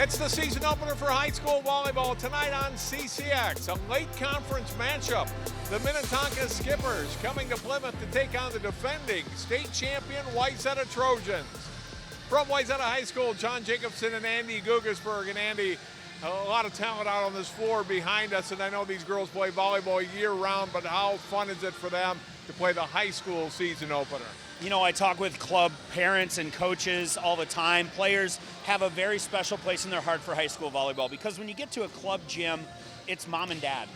It's the season opener for high school volleyball tonight on CCX. A late conference matchup. The Minnetonka Skippers coming to Plymouth to take on the defending state champion Wayzata Trojans. From Wayzata High School, John Jacobson and Andy Gugesberg. And Andy, a lot of talent out on this floor behind us, and I know these girls play volleyball year-round, but how fun is it for them to play the high school season opener? You know, I talk with club parents and coaches all the time. Players have a very special place in their heart for high school volleyball because when you get to a club gym, it's mom and dad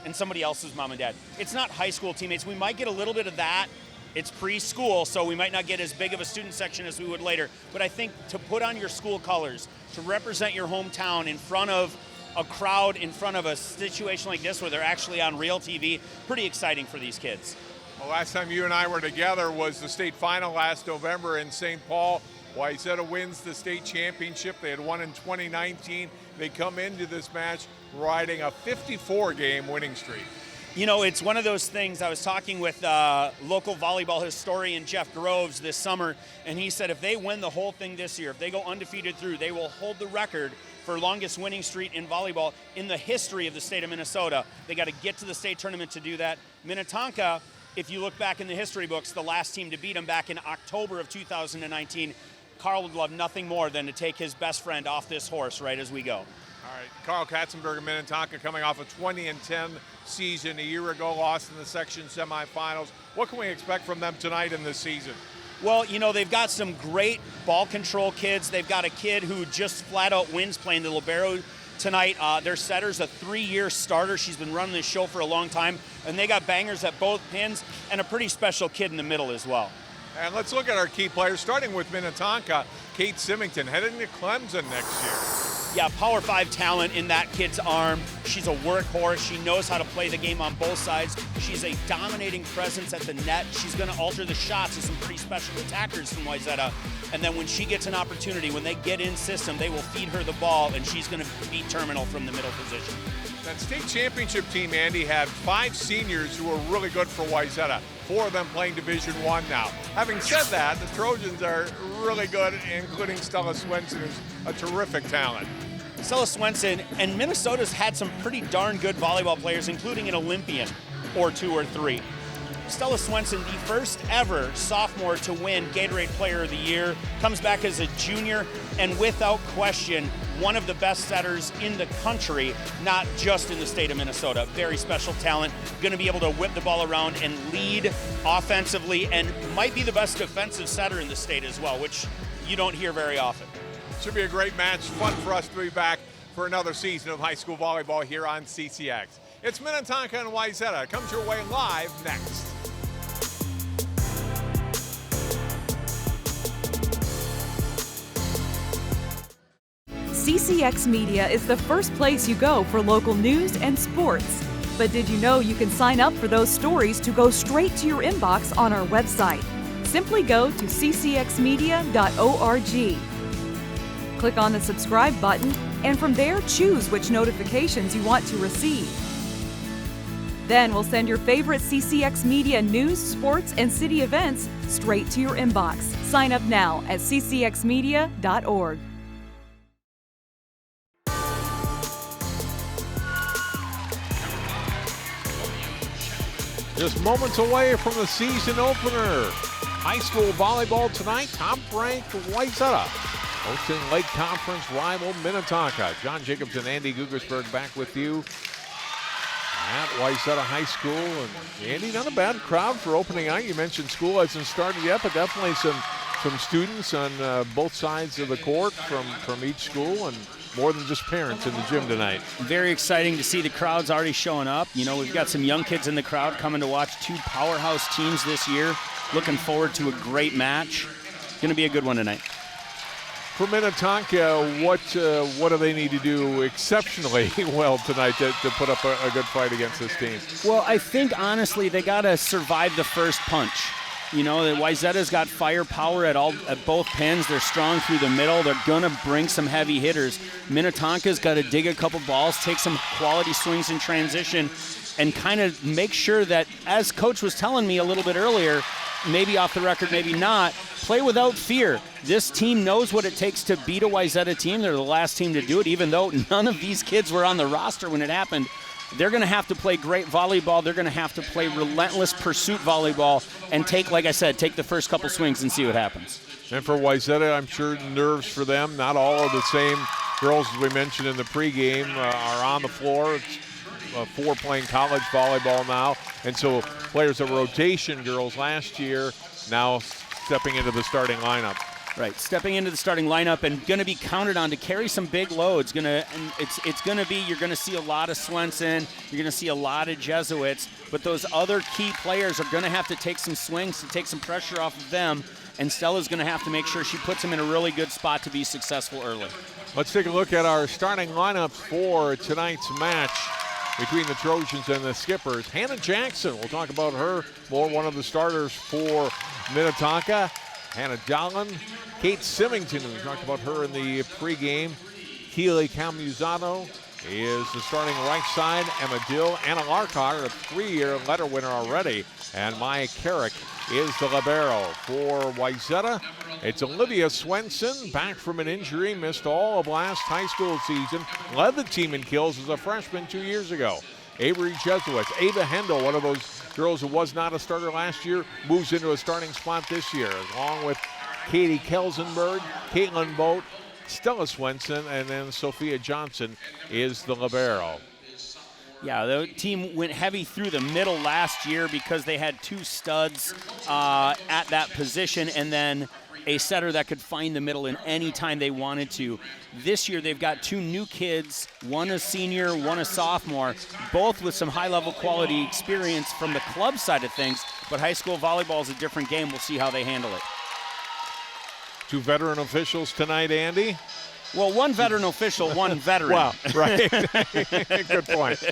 and somebody else's mom and dad. It's not high school teammates. We might get a little bit of that. It's preschool, so we might not get as big of a student section as we would later. But I think to put on your school colors, to represent your hometown in front of a crowd, in front of a situation like this where they're actually on real TV, pretty exciting for these kids. Well, last time you and I were together was the state final last November in St. Paul. Wayzata wins the state championship. They had won in 2019. They come into this match riding a 54-game winning streak. You know, it's one of those things. I was talking with local volleyball historian Jeff Groves this summer, and he said if they win the whole thing this year, if they go undefeated through, they will hold the record for longest winning streak in volleyball in the history of the state of Minnesota. They got to get to the state tournament to do that. Minnetonka, if you look back in the history books, the last team to beat them back in October of 2019, Carl would love nothing more than to take his best friend off this horse right as we go. All right, Carl Katzenberg of Minnetonka coming off a 20-10 season a year ago, lost in the section semifinals. What can we expect from them tonight in this season? Well, you know, they've got some great ball control kids. They've got a kid who just flat out wins playing the libero tonight. Their setter's a 3-year starter. She's been running this show for a long time. And they got bangers at both pins and a pretty special kid in the middle as well. And let's look at our key players, starting with Minnetonka. Kate Symington heading to Clemson next year. Yeah, Power 5 talent in that kid's arm. She's a workhorse. She knows how to play the game on both sides. She's a dominating presence at the net. She's going to alter the shots of some pretty special attackers from Wayzata. And then when she gets an opportunity, when they get in system, they will feed her the ball, and she's going to be terminal from the middle position. That state championship team, Andy, had 5 seniors who were really good for Wayzata. 4 of them playing Division I now. Having said that, the Trojans are really good, including Stella Swenson, who's a terrific talent. Stella Swenson, and Minnesota's had some pretty darn good volleyball players, including an Olympian or 2 or 3. Stella Swenson, the first ever sophomore to win Gatorade Player of the Year, comes back as a junior, and without question, one of the best setters in the country, not just in the state of Minnesota. Very special talent, going to be able to whip the ball around and lead offensively, and might be the best defensive setter in the state as well, which you don't hear very often. Should be a great match. Fun for us to be back for another season of high school volleyball here on CCX. It's Minnetonka and Wayzata. Comes your way live next. CCX Media is the first place you go for local news and sports. But did you know you can sign up for those stories to go straight to your inbox on our website? Simply go to ccxmedia.org. Click on the subscribe button, and from there choose which notifications you want to receive. Then we'll send your favorite CCX Media news, sports, and city events straight to your inbox. Sign up now at ccxmedia.org. Just moments away from the season opener. High school volleyball tonight, top-ranked Wayzata hosting Lake Conference rival Minnetonka. John Jacobs and Andy Gugesberg back with you at Wayzata High School. And Andy, not a bad crowd for opening night. You mentioned school hasn't started yet, but definitely some students on both sides of the court from each school, and more than just parents in the gym tonight. Very exciting to see the crowds already showing up. You know, we've got some young kids in the crowd coming to watch 2 powerhouse teams this year. Looking forward to a great match. Going to be a good one tonight. For Minnetonka, what do they need to do exceptionally well tonight to put up a good fight against this team? Well, I think, honestly, they got to survive the first punch. You know, the Wayzata's got firepower at both pins. They're strong through the middle. They're going to bring some heavy hitters. Minnetonka's got to dig a couple balls, take some quality swings in transition, and kind of make sure that, as Coach was telling me a little bit earlier, maybe off the record, maybe not, play without fear. This team knows what it takes to beat a Wayzata team. They're the last team to do it, even though none of these kids were on the roster when it happened. They're going to have to play great volleyball. They're going to have to play relentless pursuit volleyball and take, like I said, take the first couple swings and see what happens. And for Wayzata, I'm sure nerves for them. Not all of the same girls, as we mentioned in the pregame, are on the floor. It's 4 playing college volleyball now. And so players that were rotation girls last year now stepping into the starting lineup. Right, stepping into the starting lineup and going to be counted on to carry some big loads. It's going to be, you're going to see a lot of Swenson, you're going to see a lot of Jesuits, but those other key players are going to have to take some swings to take some pressure off of them, and Stella's going to have to make sure she puts them in a really good spot to be successful early. Let's take a look at our starting lineups for tonight's match between the Trojans and the Skippers. Hannah Jackson, we'll talk about her more, one of the starters for Minnetonka. Hannah Dallin, Kate Symington, we talked about her in the pregame. Keely Camuzano is the starting right side. Emma Dill, Anna Larkar, a 3-year letter winner already. And Maya Carrick is the libero. For Wayzata, it's Olivia Swenson, back from an injury, missed all of last high school season, led the team in kills as a freshman 2 years ago. Avery Jesuits, Ava Hendel, one of those girls who was not a starter last year, moves into a starting spot this year, along with Katie Kelsenberg, Caitlin Boat, Stella Swenson, and then Sophia Johnson is the libero. Yeah, the team went heavy through the middle last year because they had 2 studs at that position and then a setter that could find the middle in any time they wanted to. This year they've got 2 new kids, one a senior, one a sophomore, both with some high-level quality experience from the club side of things, but high school volleyball is a different game. We'll see how they handle it. 2 veteran officials tonight, Andy. Well, 1 veteran official, 1 veteran. Well, right. Good point.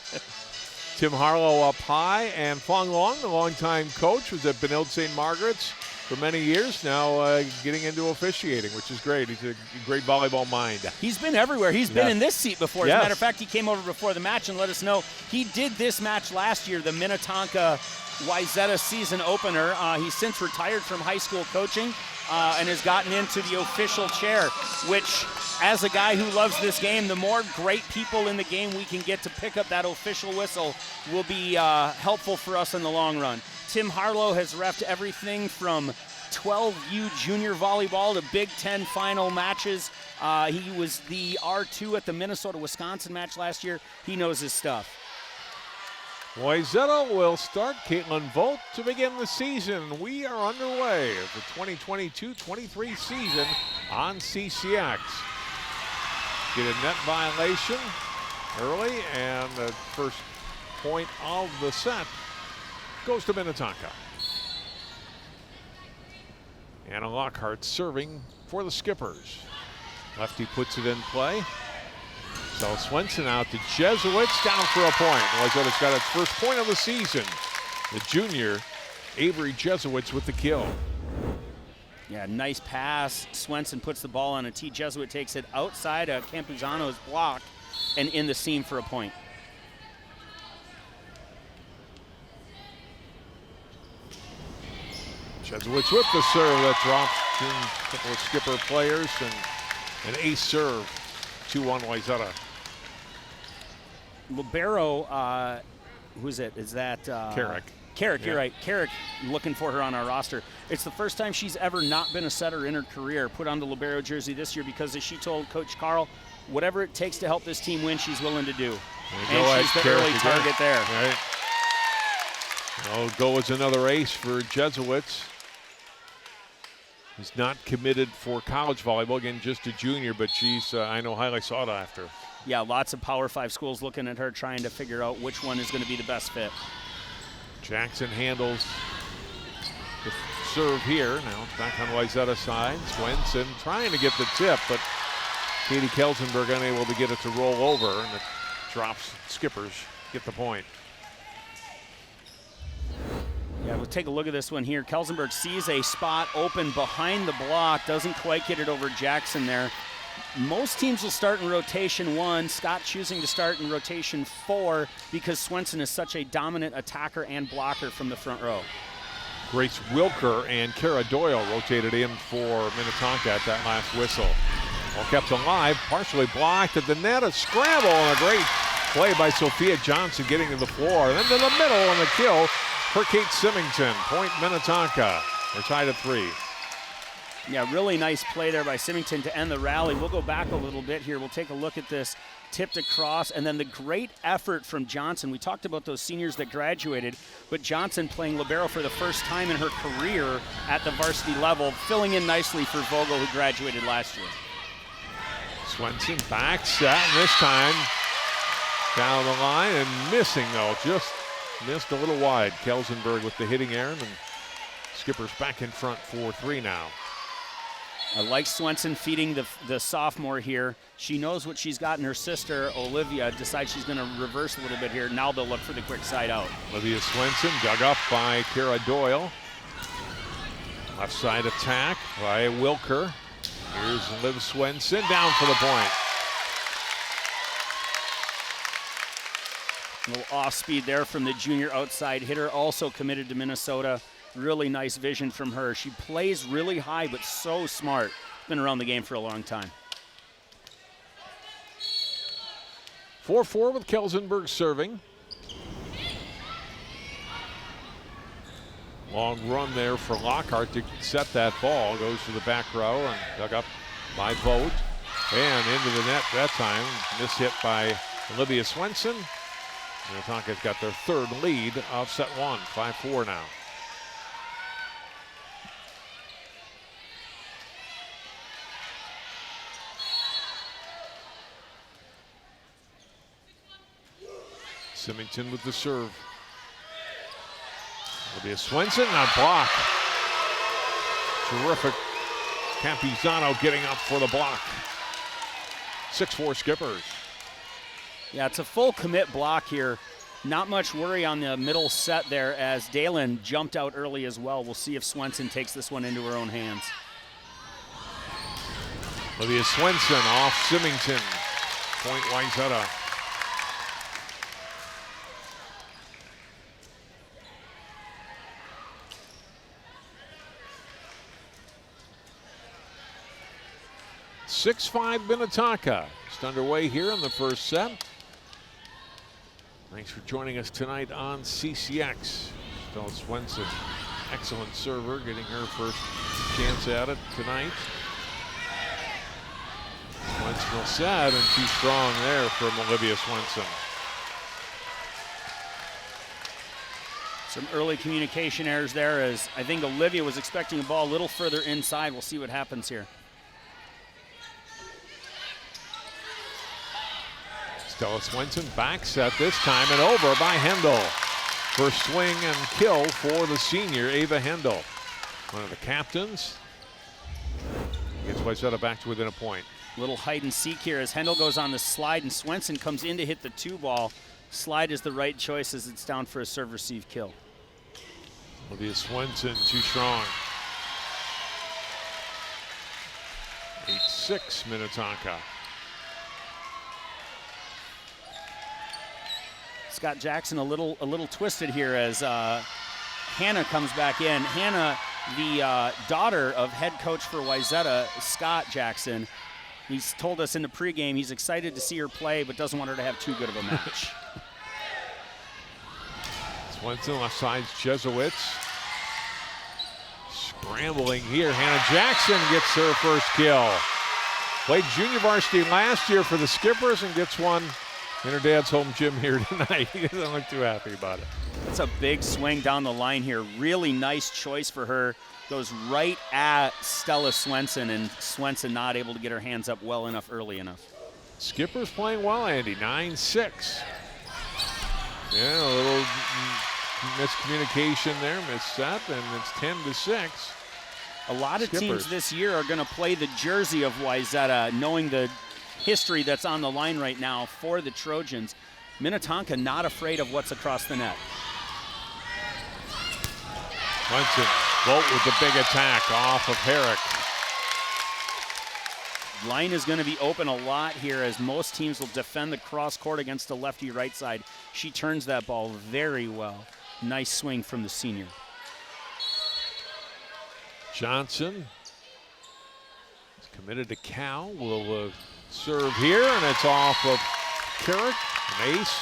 Tim Harlow up high, and Fong Long, the longtime coach, was at Benilde St. Margaret's for many years now, getting into officiating, which is great. He's a great volleyball mind. He's been everywhere. He's been in this seat before. As a matter of fact, he came over before the match and let us know he did this match last year, the Minnetonka Wayzata season opener. He's since retired from high school coaching and has gotten into the official chair, which, as a guy who loves this game, the more great people in the game we can get to pick up that official whistle will be helpful for us in the long run. Tim Harlow has reffed everything from 12U junior volleyball to Big Ten final matches. He was the R2 at the Minnesota-Wisconsin match last year. He knows his stuff. Wayzata will start Caitlin Volt to begin the season. We are underway of the 2022-23 season on CCX. Get a net violation early, and the first point of the set goes to Minnetonka. Anna Lockhart serving for the Skippers. Lefty puts it in play. So Swenson out to Jesuits, down for a point. Wayzata's got its first point of the season. The junior, Avery Jesuits, with the kill. Yeah, nice pass. Swenson puts the ball on a tee. Jesuit takes it outside of Campuzano's block and in the seam for a point. Jesuits with the serve that drops between a couple of Skipper players, and an ace serve, 2-1 Wayzata. Libero, who's it? Is that Carrick? Carrick, you're right. Carrick, looking for her on our roster. It's the first time she's ever not been a setter in her career. Put on the libero jersey this year because, as she told Coach Carl, whatever it takes to help this team win, she's willing to do. And she's the early target there. Right. Go as another ace for Jesuits. He's not committed for college volleyball, again, just a junior, but she's, I know, highly sought after. Yeah, lots of Power 5 schools looking at her, trying to figure out which one is going to be the best fit. Jackson handles the serve here. Now it's back on Wayzata's side. Swenson trying to get the tip, but Katie Kelsenberg unable to get it to roll over, and it drops. Skippers get the point. Yeah, we'll take a look at this one here. Kelsenberg sees a spot open behind the block, doesn't quite get it over Jackson there. Most teams will start in rotation 1. Scott choosing to start in rotation 4 because Swenson is such a dominant attacker and blocker from the front row. Grace Wilker and Kara Doyle rotated in for Minnetonka at that last whistle. Well, kept alive, partially blocked at the net, a scramble and a great play by Sophia Johnson getting to the floor. Then to the middle on the kill for Kate Symington. Point Minnetonka. They're tied at 3. Yeah, really nice play there by Symington to end the rally. We'll go back a little bit here. We'll take a look at this tipped across, and then the great effort from Johnson. We talked about those seniors that graduated, but Johnson playing libero for the first time in her career at the varsity level, filling in nicely for Vogel, who graduated last year. Swenson back set, and this time down the line and missing though, just missed a little wide. Kelsenberg with the hitting error, and Skipper's back in front 4-3 now. I like Swenson feeding the sophomore here. She knows what she's got in her sister. Olivia decides she's going to reverse a little bit here. Now they'll look for the quick side out. Olivia Swenson dug up by Kara Doyle. Left side attack by Wilker. Here's Liv Swenson down for the point. A little off speed there from the junior outside hitter, also committed to Minnesota. Really nice vision from her. She plays really high, but so smart. Been around the game for a long time. 4-4 with Kelsenberg serving. Long run there for Lockhart to set that ball. Goes to the back row and dug up by Vogt. And into the net that time. Miss hit by Olivia Swenson. Minnetonka's got their third lead of set 1. 5-4 now. Symington with the serve. Olivia Swenson on block. Terrific. Campizano getting up for the block. 6-4 Skippers. Yeah, it's a full commit block here. Not much worry on the middle set there as Dalen jumped out early as well. We'll see if Swenson takes this one into her own hands. Olivia Swenson off Symington. Point Wayzata. .6-5 Minnetonka. Just underway here in the first set. Thanks for joining us tonight on CCX. Stella Swenson, excellent server, getting her first chance at it tonight. Swenson will set, and too strong there from Olivia Swenson. Some early communication errors there as I think Olivia was expecting a ball a little further inside. We'll see what happens here. Stella Swenson back set this time and over by Hendel. First swing and kill for the senior, Ava Hendel. One of the captains. Gets Wayzata back to within a point. Little hide and seek here as Hendel goes on the slide and Swenson comes in to hit the 2-ball. Slide is the right choice as it's down for a serve-receive kill. Olivia Swenson too strong. 8-6 Minnetonka. Scott Jackson a little twisted here as Hannah comes back in. Hannah, the daughter of head coach for Wayzata, Scott Jackson. He's told us in the pregame he's excited to see her play, but doesn't want her to have too good of a match. Swenson left side, Jesuits. Scrambling here, Hannah Jackson gets her first kill. Played junior varsity last year for the Skippers and gets one in her dad's home gym here tonight. He doesn't look too happy about it. That's a big swing down the line here. Really nice choice for her. Goes right at Stella Swenson, and Swenson not able to get her hands up well enough early enough. Skippers playing well, Andy. 9-6. Yeah, a little miscommunication there, misset, and it's 10-6. A lot of Skippers. teams this year are going to play the jersey of Wayzata, knowing the history that's on the line right now for the Trojans. Minnetonka not afraid of what's across the net. Swenson, Vogt with the big attack off of Herrick. Line is going to be open a lot here as most teams will defend the cross court against the lefty right side. She turns that ball very well. Nice swing from the senior. Johnson is committed to Cal. Will serve here, and it's off of Carrick, an ace.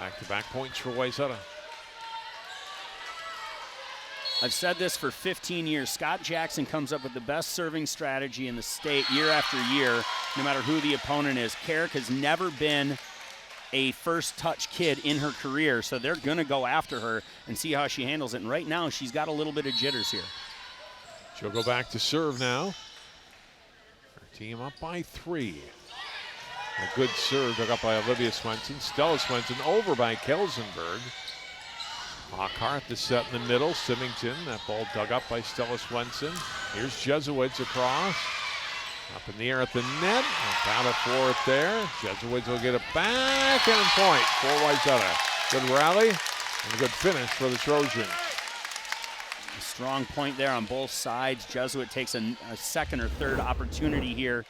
Back-to-back points for Wayzata. I've said this for 15 years. Scott Jackson comes up with the best serving strategy in the state year after year, no matter who the opponent is. Carrick has never been a first touch kid in her career, so they're going to go after her and see how she handles it. And right now, she's got a little bit of jitters here. She'll go back to serve now. Her team up by 3. A good serve dug up by Olivia Swenson. Stella Swenson over by Kelsenberg. Lockhart the set in the middle. Symington, that ball dug up by Stella Swenson. Here's Jesuits across. Up in the air at the net. Battle for it there. Jesuits will get it back and point for Wayzata. Good rally and a good finish for the Trojans. A strong point there on both sides. Jesuit takes a second or third opportunity here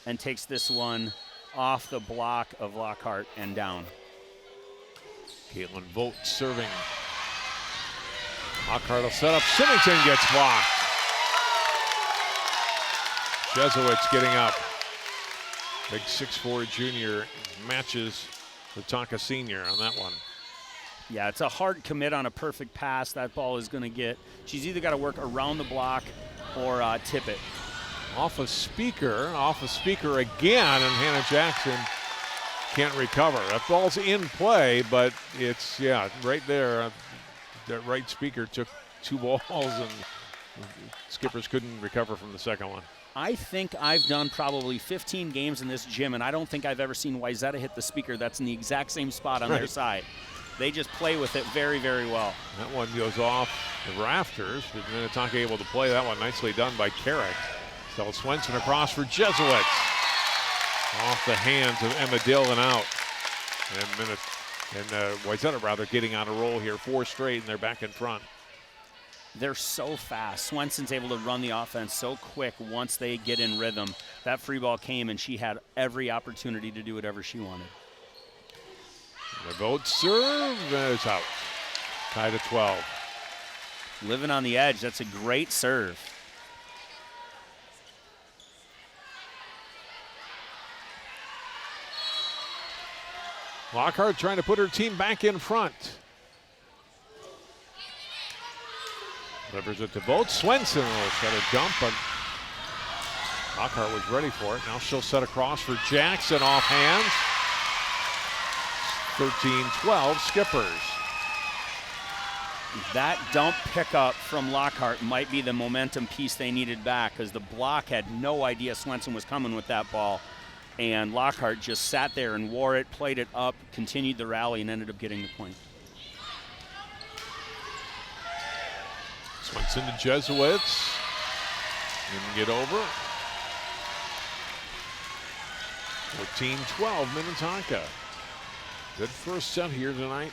and takes this one off the block of Lockhart and down. Caitlin Vogt serving. Lockhart will set up. Symington gets blocked. Jesuits getting up. Big 6'4" junior matches the Tonka senior on that one. Yeah, it's a hard commit on a perfect pass. That ball is going to get, she's either got to work around the block or tip it. Off a speaker again, and Hannah Jackson can't recover. That ball's in play, but it's, right there. That right speaker took 2 balls, and skippers couldn't recover from the second one. I think I've done probably 15 games in this gym, and I don't think I've ever seen Wayzata hit the speaker that's in the exact same spot on their side. They just play with it very, very well. That one goes off the rafters. Minnetonka able to play that one. Nicely done by Carrick. Stella Swenson across for Jesuits. Off the hands of Emma Dillon out. And Wayzata rather getting on a roll here. 4 straight, and they're back in front. They're so fast. Swenson's able to run the offense so quick once they get in rhythm. That free ball came, and she had every opportunity to do whatever she wanted. The Vogt serve is out. Tied at 12. Living on the edge. That's a great serve. Lockhart trying to put her team back in front. Delivers it to Vogt. Swenson will set a dump, but Lockhart was ready for it. Now she'll set across for Jackson off hands. 13-12 skippers. That dump pickup from Lockhart might be the momentum piece they needed back, because the block had no idea Swenson was coming with that ball. And Lockhart just sat there and wore it, played it up, continued the rally, and ended up getting the point. Swenson to Jesuits. Didn't get over. 14-12 Minnetonka. Good first set here tonight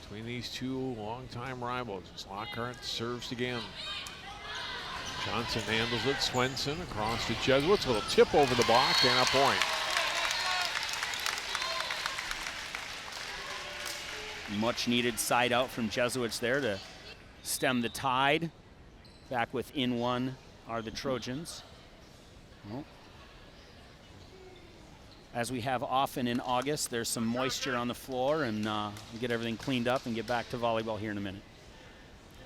between these two longtime rivals. As Lockhart serves again. Johnson handles it. Swenson across to Jesuits. A little tip over the block and a point. Much needed side out from Jesuits there to stem the tide. Back within one are the Trojans. Well, as we have often in August, there's some moisture on the floor, and we'll get everything cleaned up and get back to volleyball here in a minute.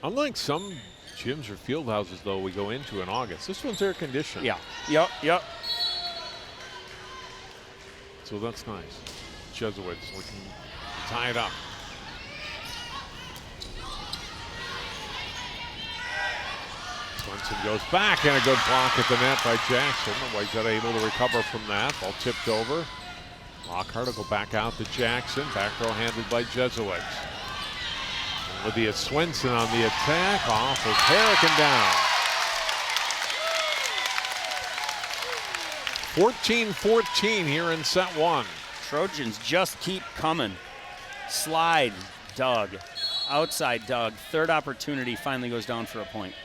Unlike some gyms or field houses, though, we go into in August, this one's air conditioned. Yeah. Yep. So that's nice. Jesuits looking to tie it up. Swenson goes back, and a good block at the net by Jackson. Wayzata able to recover from that. Ball tipped over. Lockhart will go back out to Jackson. Back row handled by Jesuits. Olivia Swenson on the attack. Off of Herrick and down. 14-14 here in set 1. Trojans just keep coming. Slide, dug. Outside, dug. Third opportunity, finally goes down for a point.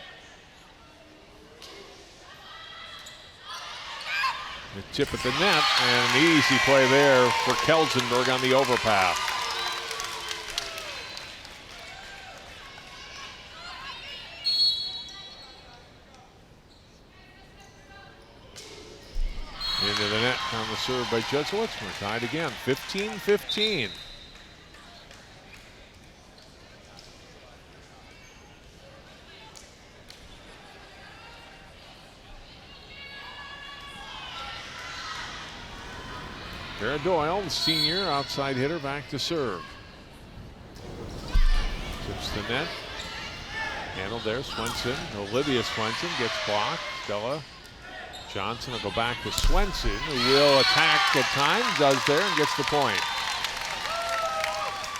The tip at the net, and an easy play there for Kelsenberg on the overpass. into the net on the serve by Jesuits. We're tied again, 15-15. Vera Doyle, the senior outside hitter, back to serve. Tips the net. Handled there, Swenson. Olivia Swenson gets blocked. Stella Johnson will go back to Swenson, who will attack at times, does there, and gets the point.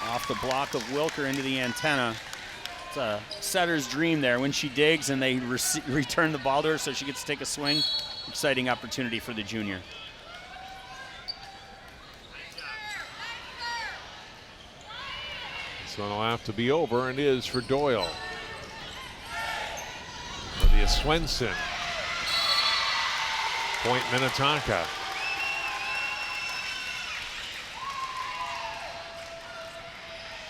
Off the block of Wilker into the antenna. It's a setter's dream there when she digs and they return the ball to her so she gets to take a swing. Exciting opportunity for the junior. This one will have to be over, and is for Doyle. Olivia Swenson. Point Minnetonka.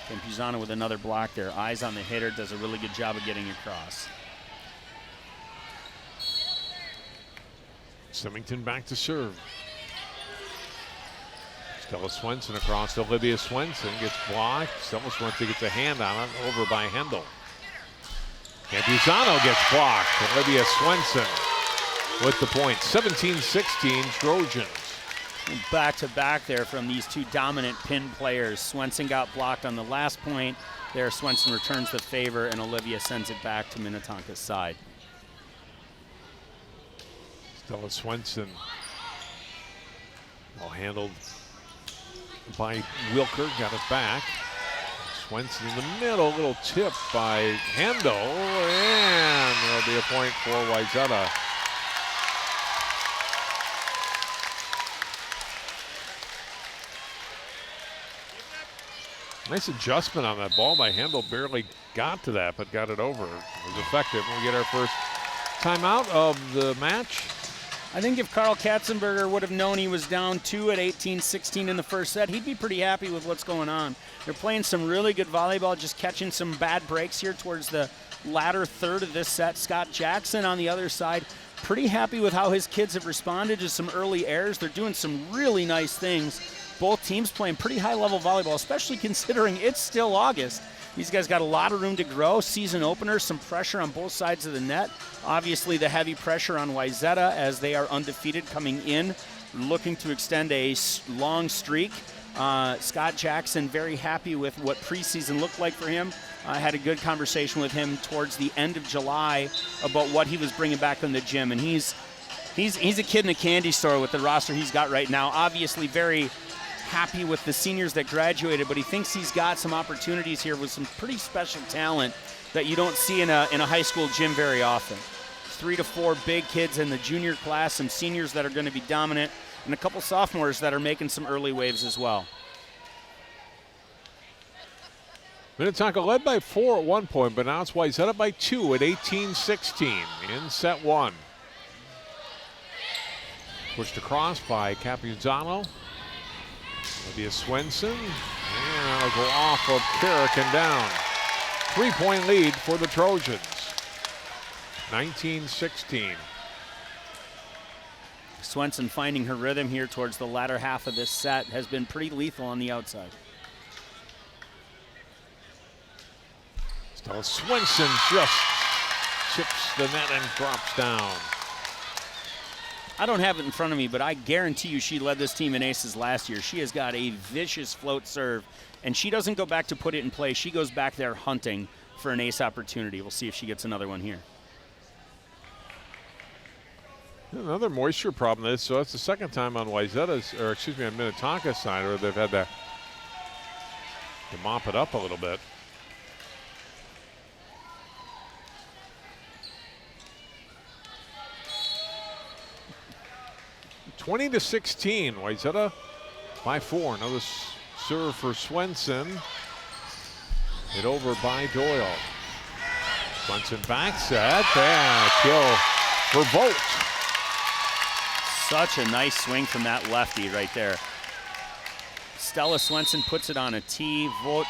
Campuzano with another block there. Eyes on the hitter, does a really good job of getting across. Symington back to serve. Stella Swenson across to Olivia Swenson, gets blocked. Stella Swenson gets a hand on it, over by Hendel. Campuzano gets blocked. Olivia Swenson with the point. 17-16 Trojans. Back to back there from these two dominant pin players. Swenson got blocked on the last point. There, Swenson returns the favor, and Olivia sends it back to Minnetonka's side. Stella Swenson, well handled by Wilker, got it back. Swenson in the middle, little tip by Hendel, and there'll be a point for Wayzata. Nice adjustment on that ball by Hendel. Barely got to that, but got it over. It was effective. We get our first timeout of the match. I think if Carl Katzenberger would have known he was down 2 at 18-16 in the first set, he'd be pretty happy with what's going on. They're playing some really good volleyball, just catching some bad breaks here towards the latter third of this set. Scott Jackson on the other side, pretty happy with how his kids have responded to some early errors. They're doing some really nice things. Both teams playing pretty high-level volleyball, especially considering it's still August. These guys got a lot of room to grow. Season opener, some pressure on both sides of the net. Obviously, the heavy pressure on Wayzata as they are undefeated coming in, looking to extend a long streak. Scott Jackson very happy with what preseason looked like for him. I had a good conversation with him towards the end of July about what he was bringing back in the gym, and he's a kid in a candy store with the roster he's got right now. Obviously, very happy with the seniors that graduated, but he thinks he's got some opportunities here with some pretty special talent that you don't see in a high school gym very often. 3 to 4 big kids in the junior class, some seniors that are going to be dominant, and a couple sophomores that are making some early waves as well. Minnetonka led by 4 at one point, but now it's Wayzata by 2 at 18-16 in set 1. Pushed across by Campuzano. Olivia Swenson, and it'll go off of Carrick and down. 3-point lead for the Trojans. 19-16. Swenson finding her rhythm here towards the latter half of this set has been pretty lethal on the outside. Stella Swenson just chips the net and drops down. I don't have it in front of me, but I guarantee you she led this team in aces last year. She has got a vicious float serve, and she doesn't go back to put it in play. She goes back there hunting for an ace opportunity. We'll see if she gets another one here. Another moisture problem. So that's the second time on Wayzata's, or excuse me, on Minnetonka's side, where they've had to mop it up a little bit. (20-16). Wayzata by 4. Another serve for Swenson. Hit over by Doyle. Swenson back set. And a kill for Vogt. Such a nice swing from that lefty right there. Stella Swenson puts it on a tee. Vogt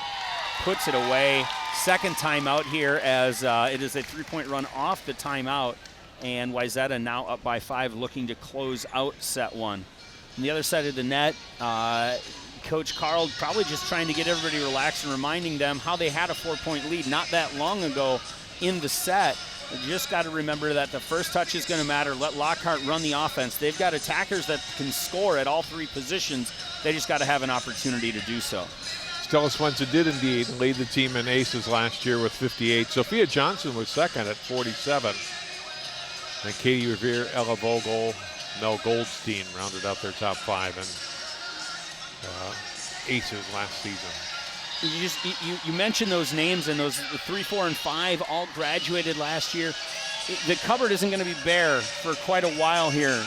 puts it away. Second timeout here as it is a 3-point run off the timeout. and Wayzata now up by 5, looking to close out set 1. On the other side of the net, Coach Carl probably just trying to get everybody relaxed and reminding them how they had a 4-point lead not that long ago in the set. You just got to remember that the first touch is going to matter. Let Lockhart run the offense. They've got attackers that can score at all 3 positions. They just got to have an opportunity to do so. Stella Swenson did indeed lead the team in aces last year with 58. Sophia Johnson was second at 47. And Katie Revere, Ella Vogel, Mel Goldstein rounded out their top 5 in aces last season. You mentioned those names, and those 3, 4, and 5 all graduated last year. The cupboard isn't going to be bare for quite a while here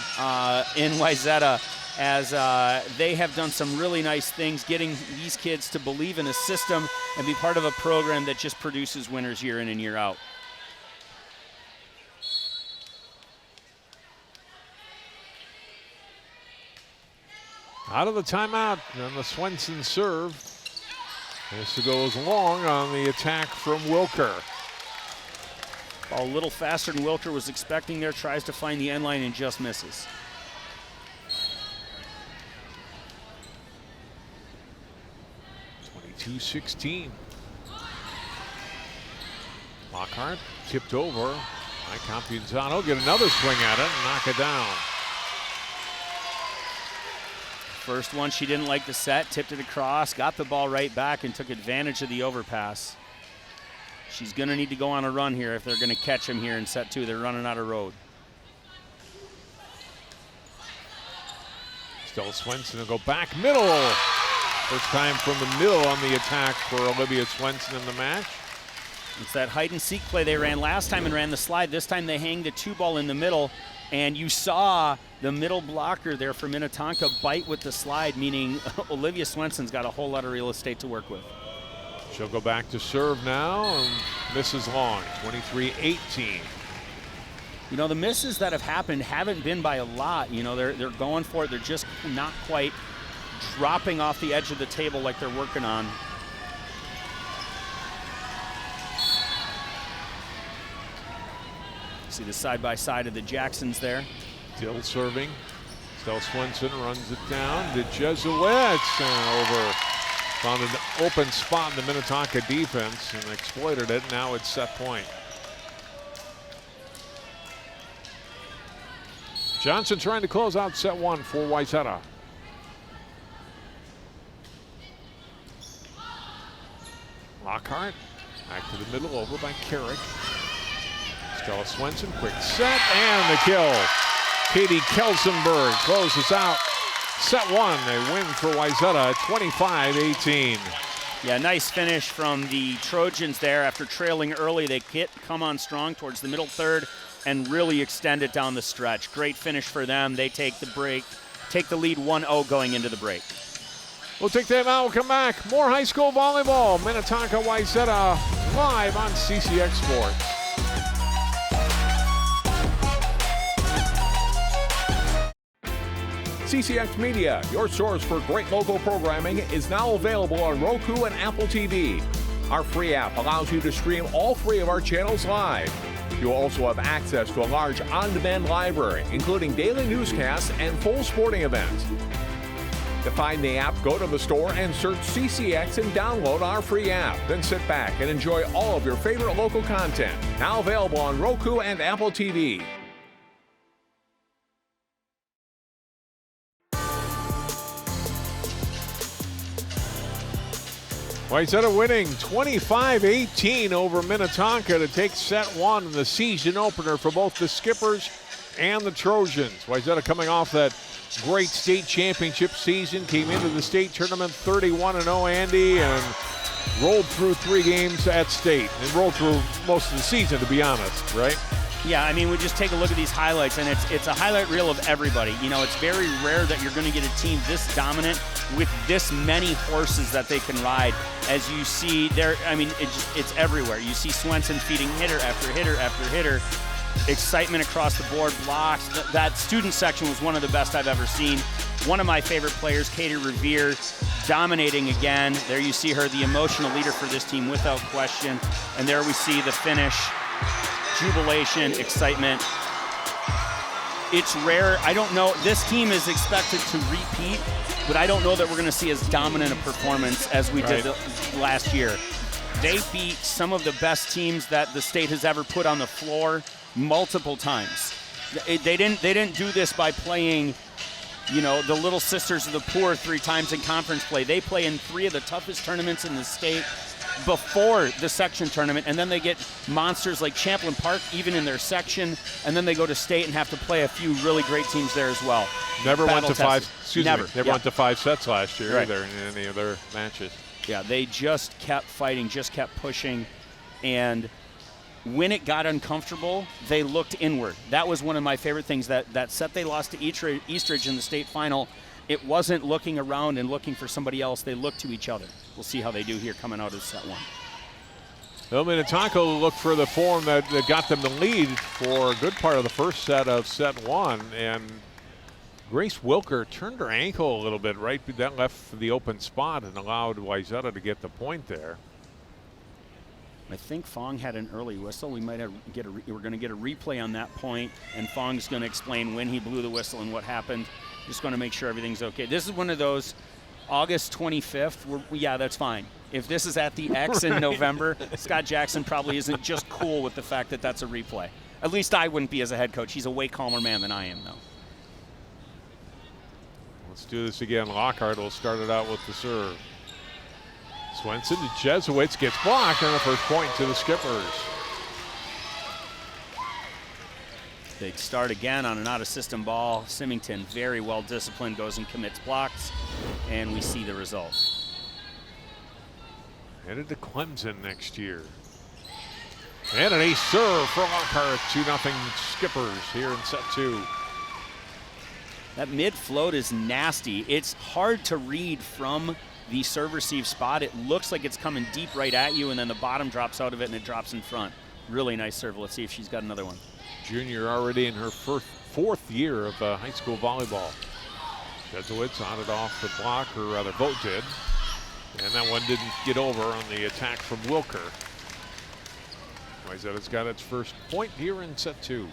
in Wayzata, as they have done some really nice things, getting these kids to believe in a system and be part of a program that just produces winners year in and year out. Out of the timeout, and the Swenson serve. This goes long on the attack from Wilker. Ball a little faster than Wilker was expecting there, tries to find the end line and just misses. 22-16. Lockhart tipped over by Campianzano. Get another swing at it and knock it down. First one, she didn't like the set, tipped it across, got the ball right back and took advantage of the overpass. She's going to need to go on a run here if they're going to catch him here in set 2. They're running out of road. Stella Swenson will go back middle. First time from the middle on the attack for Olivia Swenson in the match. It's that hide and seek play they ran last time and ran the slide. This time they hang the 2-ball in the middle, and you saw the middle blocker there for Minnetonka bite with the slide, meaning Olivia Swenson's got a whole lot of real estate to work with. She'll go back to serve now and misses long, 23-18. You know, the misses that have happened haven't been by a lot. You know, they're going for it. They're just not quite dropping off the edge of the table like they're working on. See the side-by-side of the Jacksons there. Still serving. Stella Swenson runs it down to Jesuits over. Found an open spot in the Minnetonka defense and exploited it. Now it's set point. Johnson trying to close out set 1 for Wayzata. Lockhart back to the middle, over by Carrick. Stella Swenson, quick set, and the kill. Katie Kelsenberg closes out set 1. A win for Wayzata, 25-18. Yeah, nice finish from the Trojans there. After trailing early, they come on strong towards the middle third and really extend it down the stretch. Great finish for them. They take the break, take the lead 1-0 going into the break. We'll take them out. We'll come back. More high school volleyball. Minnetonka Wayzata live on CCX Sports. CCX Media, your source for great local programming, is now available on Roku and Apple TV. Our free app allows you to stream all 3 of our channels live. You'll also have access to a large on-demand library, including daily newscasts and full sporting events. To find the app, go to the store and search CCX and download our free app. Then sit back and enjoy all of your favorite local content. Now available on Roku and Apple TV. Wayzata winning 25-18 over Minnetonka to take set 1 in the season opener for both the Skippers and the Trojans. Wayzata coming off that great state championship season, came into the state tournament 31-0, Andy, and rolled through 3 games at state and rolled through most of the season, to be honest, right? Yeah, I mean, we just take a look at these highlights, and it's a highlight reel of everybody. You know, it's very rare that you're going to get a team this dominant with this many horses that they can ride. As you see there, I mean, it's everywhere. You see Swenson feeding hitter after hitter after hitter. Excitement across the board, blocks. That student section was one of the best I've ever seen. One of my favorite players, Katie Revere, dominating again. There you see her, the emotional leader for this team without question. And there we see the finish. Jubilation, excitement. It's rare. I don't know. This team is expected to repeat, but I don't know that we're going to see as dominant a performance as we did last year. They beat some of the best teams that the state has ever put on the floor multiple times. They didn't do this by playing, you know, the Little Sisters of the Poor 3 times in conference play. They play in 3 of the toughest tournaments in the state before the section tournament, and then they get monsters like Champlain Park even in their section, and then they go to state and have to play a few really great teams there as well. Never went to 5. Never went to 5 sets last year either in any of their matches. Yeah, they just kept fighting, just kept pushing, and when it got uncomfortable, they looked inward. That was one of my favorite things. That set they lost to Eastridge in the state final, it wasn't looking around and looking for somebody else. They looked to each other. We'll see how they do here coming out of set 1. Well, Minnetonka looked for the form that got them the lead for a good part of the first set of set 1, and Grace Wilker turned her ankle a little bit right. That left the open spot and allowed Wayzata to get the point there. I think Fong had an early whistle. We might we're going to get a replay on that point, and Fong's going to explain when he blew the whistle and what happened. Just going to make sure everything's okay. This is one of those August 25th. Yeah, that's fine. If this is at the X in November, Scott Jackson probably isn't just cool with the fact that that's a replay. At least I wouldn't be as a head coach. He's a way calmer man than I am, though. Let's do this again. Lockhart will start it out with the serve. Swenson to Jesuits, gets blocked, and the first point to the Skippers. They start again on an out-of-system ball. Symington, very well disciplined, goes and commits blocks, and we see the result. Headed to Clemson next year. And an ace serve for Lockhart. 2-0 Skippers here in set 2. That mid-float is nasty. It's hard to read from the serve-receive spot. It looks like it's coming deep right at you, and then the bottom drops out of it and it drops in front. Really nice serve. Let's see if she's got another one. Junior already in her fourth year of high school volleyball. Jesuits on it off the block, or rather Vogt did. And that one didn't get over on the attack from Wilker. Wayzata's got its first point here in set 2.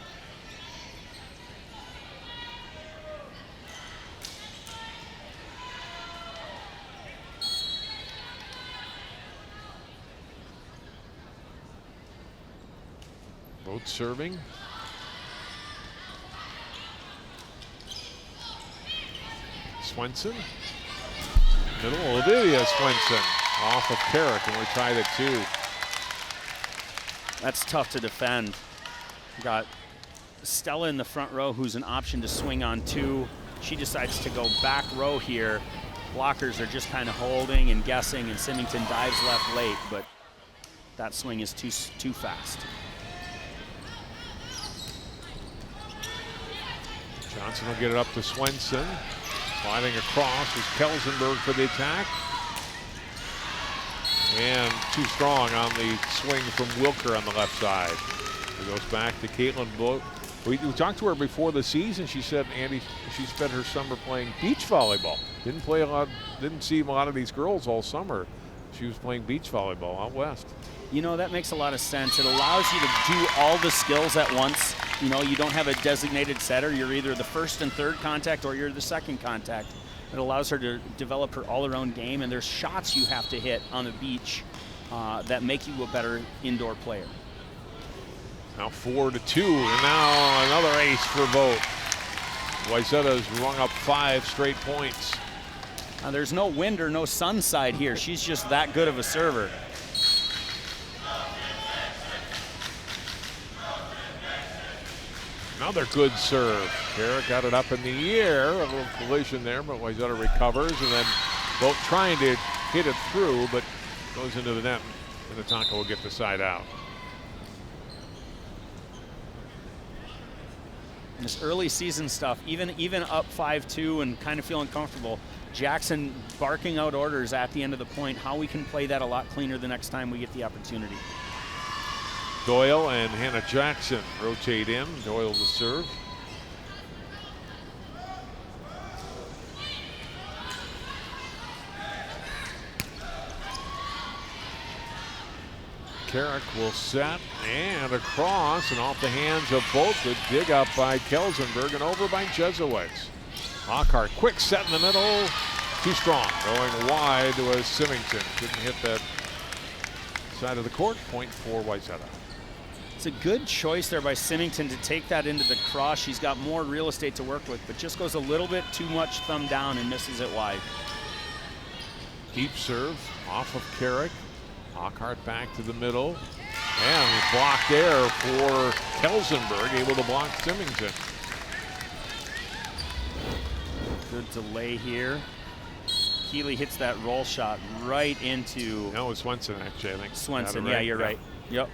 Both serving. Swenson. Middle, Olivia Swenson off of Carrick, and we're tied at 2. That's tough to defend. Got Stella in the front row, who's an option to swing on 2. She decides to go back row here. Blockers are just kind of holding and guessing, and Symington dives left late, but that swing is too fast. Johnson will get it up to Swenson. Sliding across is Kelsenberg for the attack. And too strong on the swing from Wilker on the left side. It goes back to Caitlin Blow. We talked to her before the season. She said, Andy, she spent her summer playing beach volleyball. Didn't see a lot of these girls all summer. She was playing beach volleyball out west. You know, that makes a lot of sense. It allows you to do all the skills at once. You know, you don't have a designated setter. You're either the first and third contact or you're the second contact. It allows her to develop her all-around game, and there's shots you have to hit on the beach that make you a better indoor player. Now 4-2, and now another ace for Vogt. Wayzata's rung up 5 straight points. There's no wind or no sun side here. She's just that good of a server. Another good serve. Carrick got it up in the air. A little collision there, but Wayzata recovers, and then Vogt trying to hit it through, but goes into the net. Minnetonka will get the side out. This early season stuff, even up 5-2 and kind of feeling comfortable, Jackson barking out orders at the end of the point, how we can play that a lot cleaner the next time we get the opportunity. Doyle and Hannah Jackson rotate in. Doyle to serve. Carrick will set and across and off the hands of both. Good dig up by Kelsenberg and over by Jesuits. Lockhart, quick set in the middle. Too strong. Going wide was Symington. Couldn't hit that side of the court. Point for Wayzata. It's a good choice there by Symington to take that into the cross. She's got more real estate to work with, but just goes a little bit too much thumb down and misses it wide. Deep serve off of Carrick. Lockhart back to the middle. And blocked there for Kelsenberg, able to block Symington. Good delay here. Keeley hits that roll shot right into... No, it was Swenson, actually, I think. Swenson, yeah, you're right. Yep.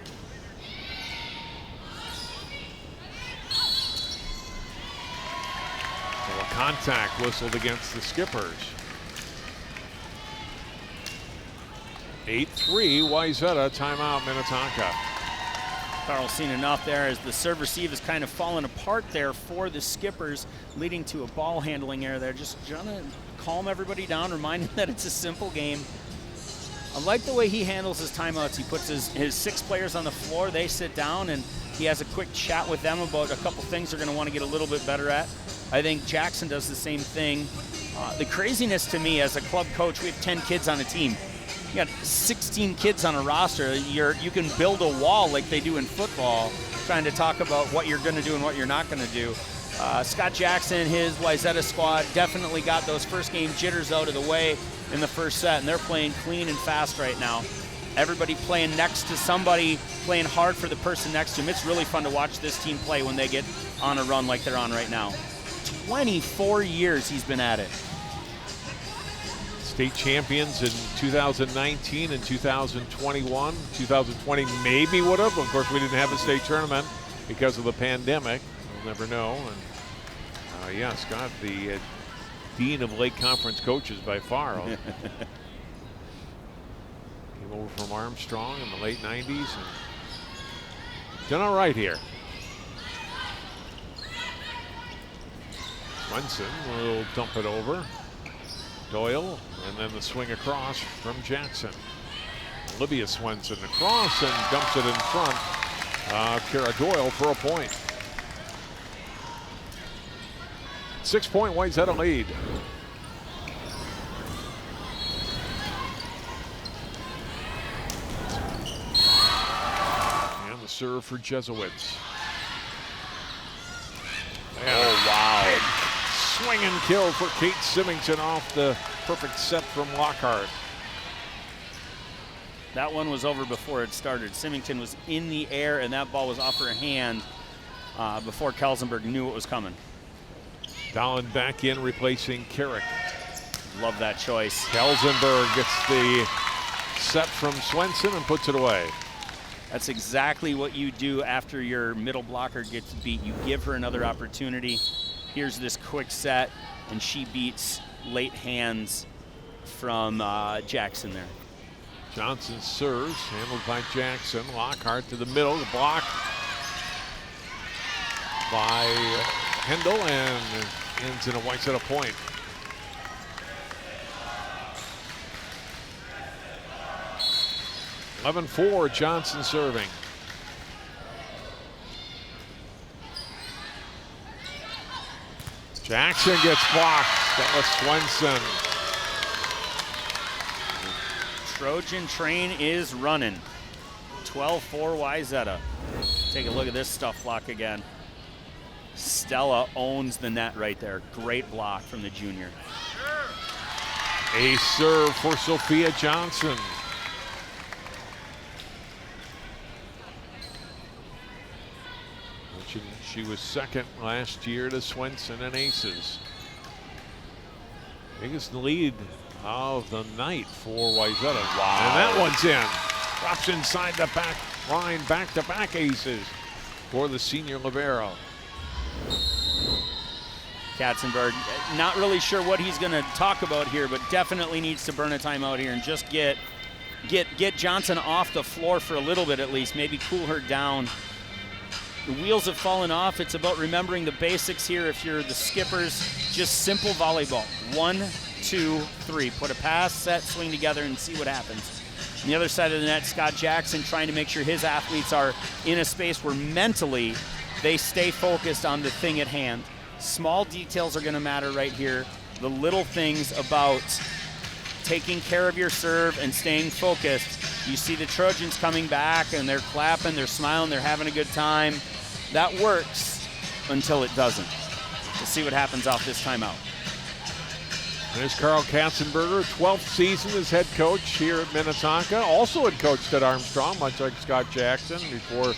So a contact whistled against the Skippers. 8-3, Wayzata, timeout, Minnetonka. Carl's seen enough there as the serve receive is kind of fallen apart there for the Skippers, leading to a ball handling error there. Just trying to calm everybody down, remind them that it's a simple game. I like the way he handles his timeouts. He puts his 6 players on the floor, they sit down, and he has a quick chat with them about a couple things they're going to want to get a little bit better at. I think Jackson does the same thing. The craziness to me as a club coach, we have 10 kids on a team. You got 16 kids on a roster. You can build a wall like they do in football, trying to talk about what you're going to do and what you're not going to do. Scott Jackson, his Wayzata squad, definitely got those first game jitters out of the way in the first set, and they're playing clean and fast right now. Everybody playing next to somebody, playing hard for the person next to him. It's really fun to watch this team play when they get on a run like they're on right now. 24 years he's been at it. State champions in 2019 and 2021. 2020 maybe would have. Of course, we didn't have a state tournament because of the pandemic. We'll never know. And yeah, Scott, the dean of Lake Conference coaches by far. Came over from Armstrong in the late 90s and done all right here. Swenson will dump it over. Doyle, and then the swing across from Jackson. Olivia Swenson across and dumps it in front. Kara Doyle for a point. 6-point Wayzata lead. And the serve for Jesuits. Oh, wow. Swing and kill for Kate Symington off the perfect set from Lockhart. That one was over before it started. Symington was in the air, and that ball was off her hand before Kelsenberg knew it was coming. Dallin back in, replacing Carrick. Love that choice. Kelsenberg gets the set from Swenson and puts it away. That's exactly what you do after your middle blocker gets beat. You give her another opportunity. Here's this quick set, and she beats late hands from Jackson there. Johnson serves, handled by Jackson. Lockhart to the middle, the block by Hendel, and ends in a Wayzata point. (11-4), Johnson serving. Jackson gets blocked. Stella Swenson. Trojan train is running. 12-4 Wayzata. Take a look at this stuff block again. Stella owns the net right there. Great block from the junior. A serve for Sophia Johnson. She was second last year to Swenson and aces. Biggest lead of the night for Wayzata. Wow. And that one's in. Drops inside the back line, back-to-back aces for the senior libero. Katzenberg, not really sure what he's going to talk about here, but definitely needs to burn a timeout here and just get Johnson off the floor for a little bit at least, maybe cool her down. The wheels have fallen off. It's about remembering the basics here. If you're the Skippers, just simple volleyball. 1, 2, 3. Put a pass, set, swing together, and see what happens. On the other side of the net, Scott Jackson trying to make sure his athletes are in a space where mentally they stay focused on the thing at hand. Small details are going to matter right here. The little things about taking care of your serve and staying focused. You see the Trojans coming back and they're clapping, they're smiling, they're having a good time. That works until it doesn't. We'll see what happens off this timeout. There's Carl Katzenberger, 12th season as head coach here at Minnetonka. Also had coached at Armstrong, much like Scott Jackson, before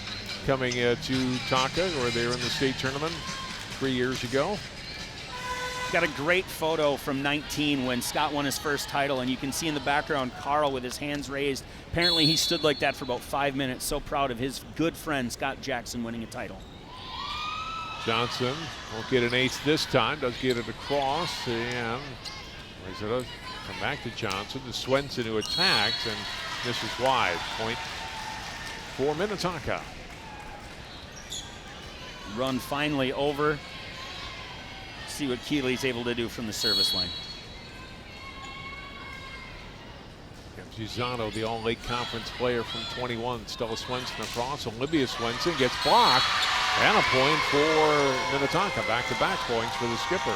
coming to Tonka, where they were in the state tournament 3 years ago. Got a great photo from 19 when Scott won his first title, and you can see in the background Carl with his hands raised. Apparently he stood like that for about 5 minutes, so proud of his good friend Scott Jackson winning a title. Johnson won't get an ace this time, does get it across, and Wayzata come back to Johnson, to Swenson who attacks, and misses wide. Point for Minnetonka. Run finally over. See what Keeley's able to do from the service line. Wayzata, the All-Lake Conference player from 21. Stella Swenson across. Olivia Swenson gets blocked. And a point for Minnetonka. Back-to-back points for the Skippers.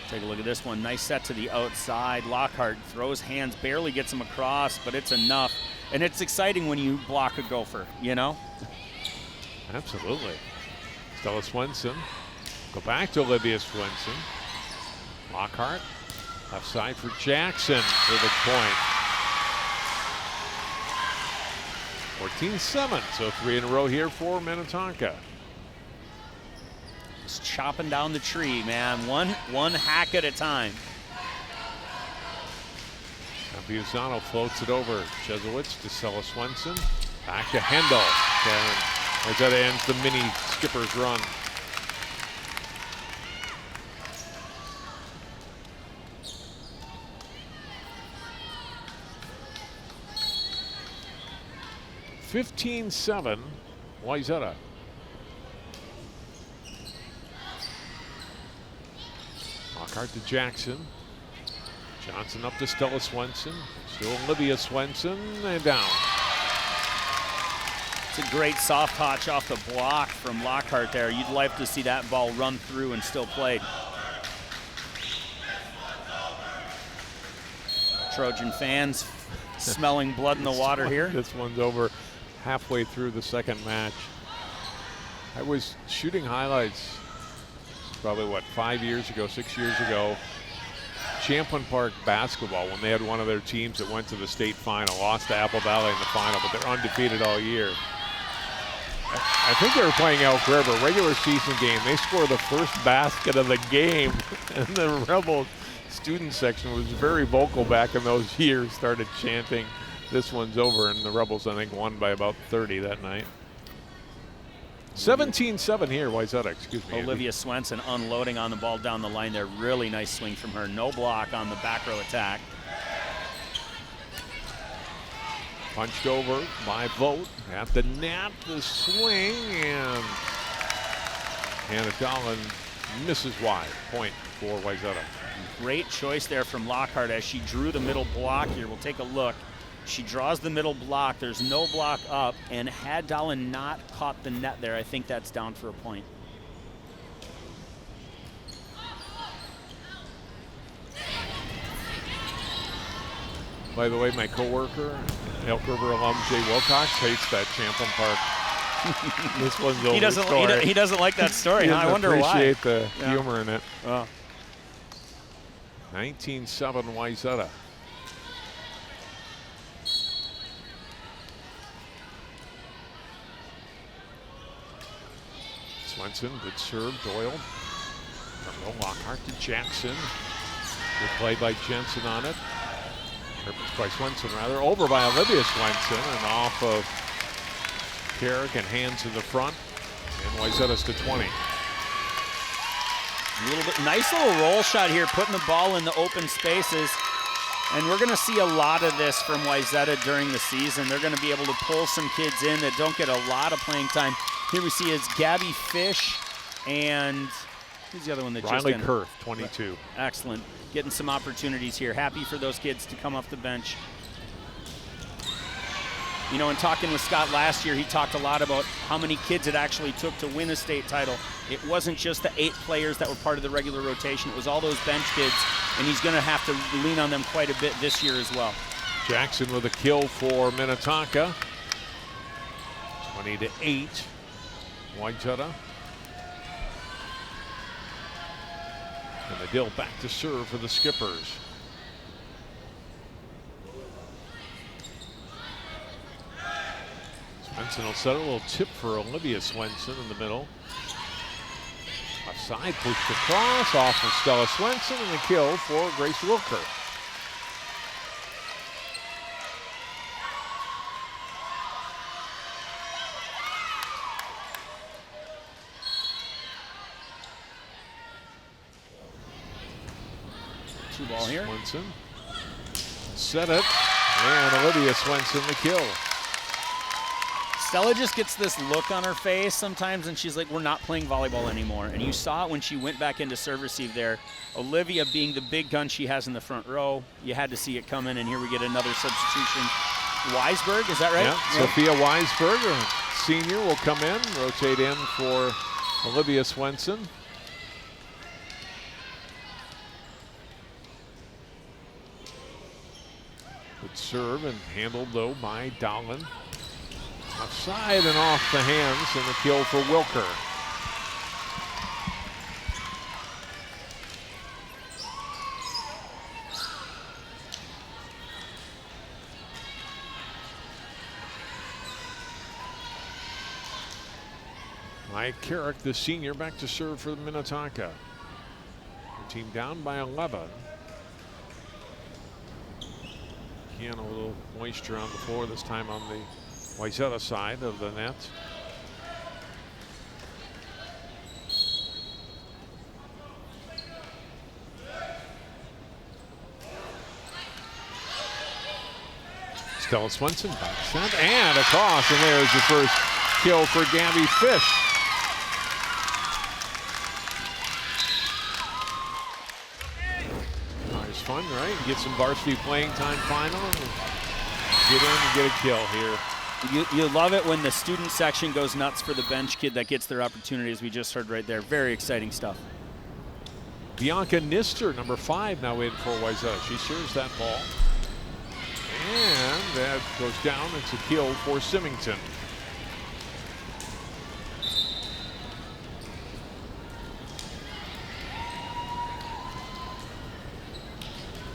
Take a look at this one. Nice set to the outside. Lockhart throws hands, barely gets him across, but it's enough. And it's exciting when you block a gopher, you know? Absolutely. Stella Swenson. Go back to Olivia Swenson. Lockhart. Left side for Jackson for the point. 14-7, so 3 in a row here for Minnetonka. Just chopping down the tree, man. One hack at a time. Biusano floats it over. Jesuits to Stella Swenson. Back to Hendel. And Wayzata ends the mini Skippers run. (15-7), Wayzata. Lockhart to Jackson. Johnson up to Stella Swenson. Still Olivia Swenson, and down. It's a great soft touch off the block from Lockhart there. You'd like to see that ball run through and still played. Trojan fans smelling blood in the water here. This one's over halfway through the second match. I was shooting highlights probably, 5 years ago, 6 years ago. Champlin Park basketball, when they had one of their teams that went to the state final, lost to Apple Valley in the final, but they're undefeated all year. I think they were playing Elk River, regular season game. They scored the first basket of the game, and the Rebel student section was very vocal back in those years, started chanting, "This one's over," and the Rebels, I think, won by about 30 that night. 17-7 here, Wayzata, excuse me. Olivia Swenson unloading on the ball down the line there. Really nice swing from her. No block on the back row attack. Punched over by Vogt at the net, the swing, and Hannah Dolan misses wide. Point for Wayzata. Great choice there from Lockhart as she drew the middle block here. We'll take a look. She draws the middle block. There's no block up, and had Dolan not caught the net there, I think that's down for a point. By the way, my coworker, Elk River alum Jay Wilcox, hates that Champlin Park. This one's over. He doesn't like that story. He huh? I wonder why. Appreciate the humor in it. 19-7 Wayzata. Swenson, good serve, Doyle. From Lockhart to Jackson. Good play by Jensen on it. Or by Swenson, rather. Over by Olivia Swenson, and off of Carrick, and hands in the front. And Wayzata's to 20. A little bit, nice little roll shot here, putting the ball in the open spaces. And we're going to see a lot of this from Wayzata during the season. They're going to be able to pull some kids in that don't get a lot of playing time. Here we see is Gabby Fish and Who's the other one that Riley just Kurth, 22. Excellent. Getting some opportunities here. Happy for those kids to come off the bench. You know, in talking with Scott last year, he talked a lot about how many kids it actually took to win a state title. It wasn't just the 8 players that were part of the regular rotation. It was all those bench kids, and he's going to have to lean on them quite a bit this year as well. Jackson with a kill for Minnetonka. 20-8. Wayzata. And Medill back to serve for the Skippers. Swenson will set a little tip for Olivia Swenson in the middle. Offside, pushed across, off of Stella Swenson, and the kill for Grace Wilker. Two ball here. Swenson set it, and Olivia Swenson the kill. Stella just gets this look on her face sometimes, and she's like, we're not playing volleyball anymore. And you saw it when she went back into serve receive there. Olivia being the big gun she has in the front row, you had to see it coming, and here we get another substitution. Weisberg, is that right? Yeah, Sophia Weisberg, a senior, will come in, rotate in for Olivia Swenson. Good serve and handled, though, by Dowland. Offside and off the hands, and the kill for Wilker. Mike Carrick, the senior, back to serve for Minnetonka. The team down by 11. Again, a little moisture on the floor, this time on the Wayzata side of the net. Stella Swenson back sent and across, and there's the first kill for Gabby Fish. Nice fun, right? Get some varsity playing time final. Get in and get a kill here. You love it when the student section goes nuts for the bench kid that gets their opportunity, as we just heard right there. Very exciting stuff. Bianca Nister, number 5, now in for Wayzata. She serves that ball. And that goes down. It's a kill for Symington.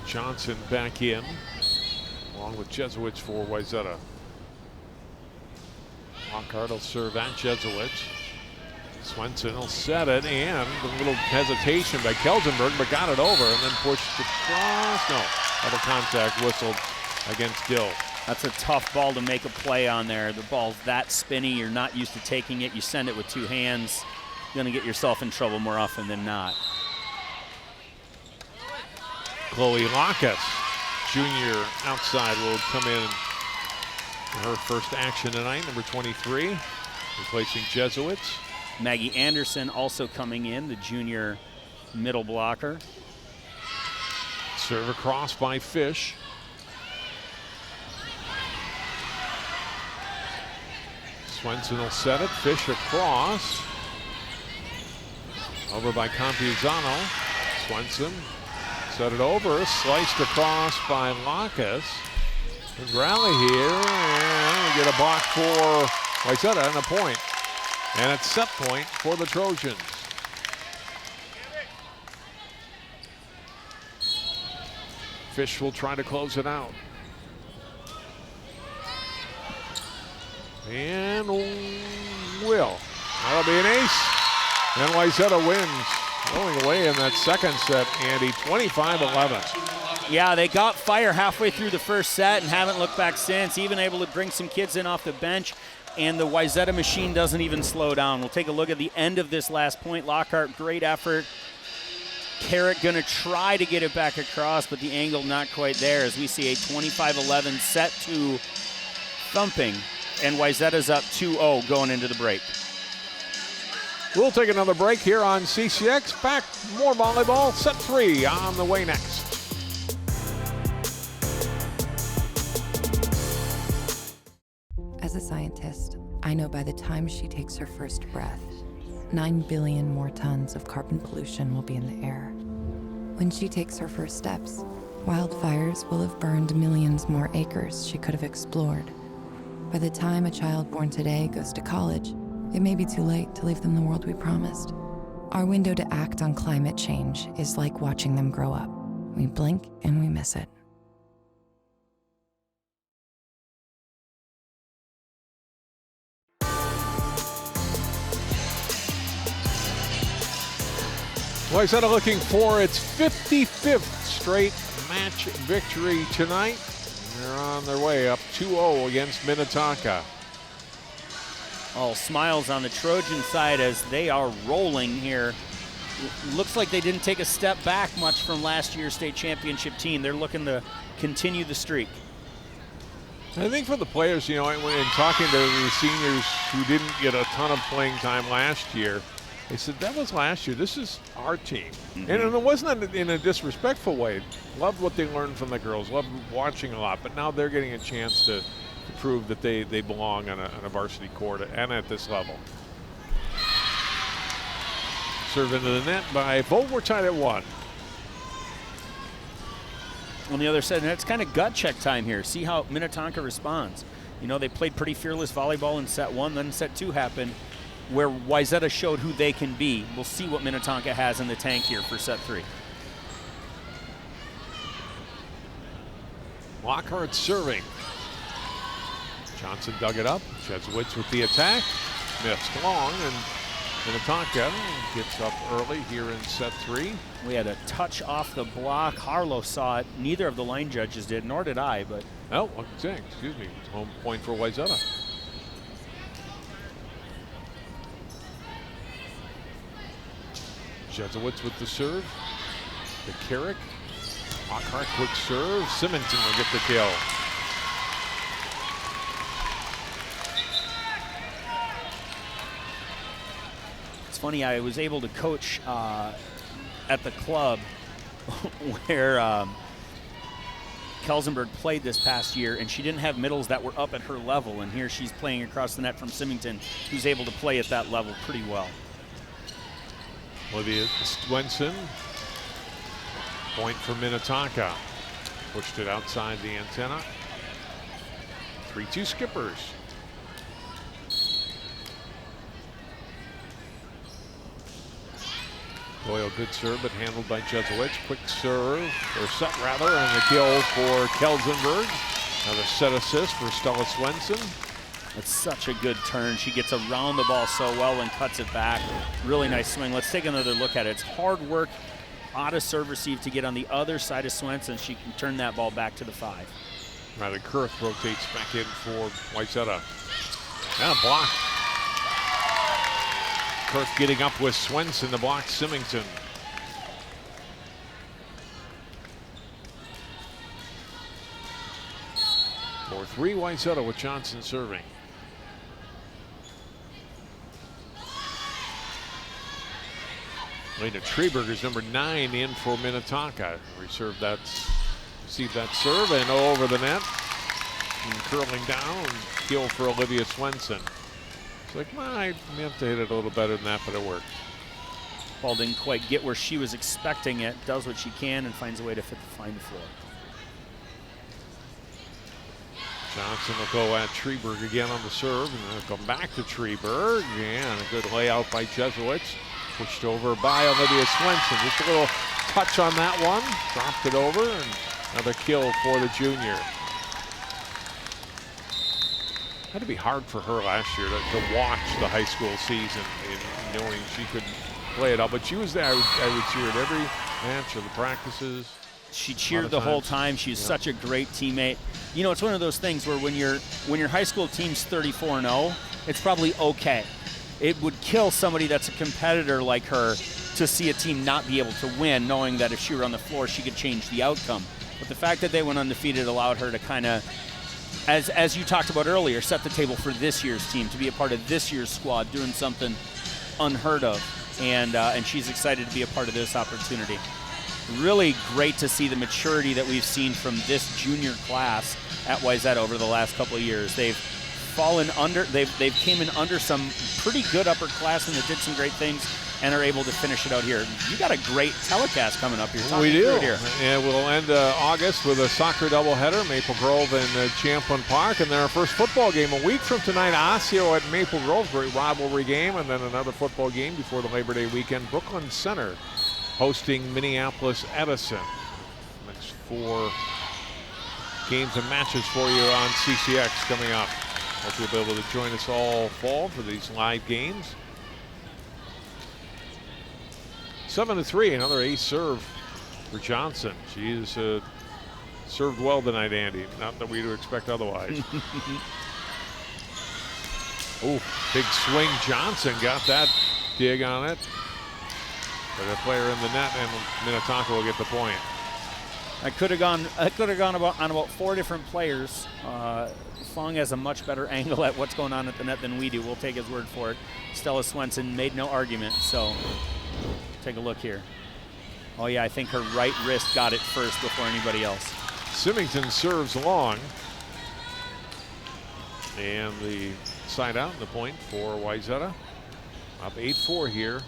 Johnson back in, along with Jesuits for Wayzata. Lockhart will serve at Jesuits. Swenson will set it, and a little hesitation by Kelsenberg, but got it over and then pushed across. No, double contact whistled against Dill. That's a tough ball to make a play on there. The ball's that spinny, you're not used to taking it. You send it with 2 hands, you're going to get yourself in trouble more often than not. Chloe Lacus, junior outside, will come in her first action tonight, number 23, replacing Jesuits. Maggie Anderson also coming in, the junior middle blocker. Serve across by Fish. Swenson will set it. Fish across. Over by Campuzano. Swenson set it over. Sliced across by Lacus. And rally here, and we get a block for Wayzata and a point. And it's set point for the Trojans. Fish will try to close it out. And will. That'll be an ace. And Wayzata wins. Going away in that second set, Andy, 25-11. Yeah, they got fire halfway through the first set and haven't looked back since. Even able to bring some kids in off the bench, and the Wayzata machine doesn't even slow down. We'll take a look at the end of this last point. Lockhart, great effort. Carrick going to try to get it back across, but the angle not quite there, as we see a 25-11 set to thumping, and Wayzata's up 2-0 going into the break. We'll take another break here on CCX. Back, more volleyball. Set 3 on the way next. As a scientist, I know by the time she takes her first breath, 9 billion more tons of carbon pollution will be in the air. When she takes her first steps, wildfires will have burned millions more acres she could have explored. By the time a child born today goes to college, it may be too late to leave them the world we promised. Our window to act on climate change is like watching them grow up. We blink and we miss it. Wayzata looking for its 55th straight match victory tonight. They're on their way up 2-0 against Minnetonka. All smiles on the Trojan side as they are rolling here. Looks like they didn't take a step back much from last year's state championship team. They're looking to continue the streak. I think for the players, you know, when talking to the seniors who didn't get a ton of playing time last year, they said, that was last year. This is our team. And it wasn't in a disrespectful way. Loved what they learned from the girls. Loved watching a lot. But now they're getting a chance to prove that they belong on a varsity court and at this level. Serve into the net by Volt. We're tied at 1. On the other side, and it's kind of gut check time here. See how Minnetonka responds. You know, they played pretty fearless volleyball in set 1, then set 2 happened, where Wayzata showed who they can be. We'll see what Minnetonka has in the tank here for set 3. Lockhart serving. Johnson dug it up. Jesuits with the attack. Missed long, and Minnetonka gets up early here in set 3. We had a touch off the block. Harlow saw it. Neither of the line judges did, nor did I, but. Oh, excuse me. Home point for Wayzata. Jesuits with the serve. The Carrick. Lockhart quick serve. Symington will get the kill. It's funny, I was able to coach at the club where Kelsenberg played this past year, and she didn't have middles that were up at her level, and here she's playing across the net from Symington, who's able to play at that level pretty well. Olivia Swenson. Point for Minnetonka. Pushed it outside the antenna. 3-2 Skippers. Doyle, good serve, but handled by Jesuits. Quick serve, or set rather, and the kill for Kelsenberg. Another set assist for Stella Swenson. It's such a good turn. She gets around the ball so well and cuts it back. Really nice swing. Let's take another look at it. It's hard work out of serve receive to get on the other side of Swenson. She can turn that ball back to the 5. Rather, Kurth rotates back in for Wayzata. And a block. Kurth getting up with Swenson to block Symington. For 3, Wayzata with Johnson serving. Lena Treberger's number 9 in for Minnetonka. Received that serve and over the net. And curling down, kill for Olivia Swenson. It's like, well, I meant to hit it a little better than that, but it worked. Ball didn't quite get where she was expecting it. Does what she can and finds a way to find the floor. Johnson will go at Treberg again on the serve, and then come back to Treberg. And a good layout by Jesuits. Pushed over by Olivia Swenson. Just a little touch on that one. Dropped it over, and another kill for the junior. Had to be hard for her last year to watch the high school season, and knowing she could play it up. But she was there. I would cheer at every match of the practices. She cheered the whole time. She's such a great teammate. You know, it's one of those things where when your high school team's 34-0, it's probably okay. It would kill somebody that's a competitor like her to see a team not be able to win, knowing that if she were on the floor, she could change the outcome. But the fact that they went undefeated allowed her to kind of, as you talked about earlier, set the table for this year's team, to be a part of this year's squad, doing something unheard of, and she's excited to be a part of this opportunity. Really great to see the maturity that we've seen from this junior class at Wayzata over the last couple of years. They've fallen under, they've came in under some pretty good upperclassmen that did some great things and are able to finish it out here. You got a great telecast coming up here. We do. And we'll end August with a soccer doubleheader, Maple Grove and Champlain Park. And then our first football game a week from tonight, Osseo at Maple Grove, great rivalry game. And then another football game before the Labor Day weekend, Brooklyn Center hosting Minneapolis Edison. Next 4 games and matches for you on CCX coming up. Hope you'll be able to join us all fall for these live games. 7-3, another ace serve for Johnson. She is served well tonight, Andy. Not that we'd expect otherwise. Oh, big swing. Johnson got that dig on it. But a player in the net, and Minnetonka will get the point. I could have gone on about 4 different players. Fung has a much better angle at what's going on at the net than we do. We'll take his word for it. Stella Swenson made no argument, so take a look here. Oh yeah, I think her right wrist got it first before anybody else. Symington serves long. And the side out, the point for Wayzata. Up 8-4 here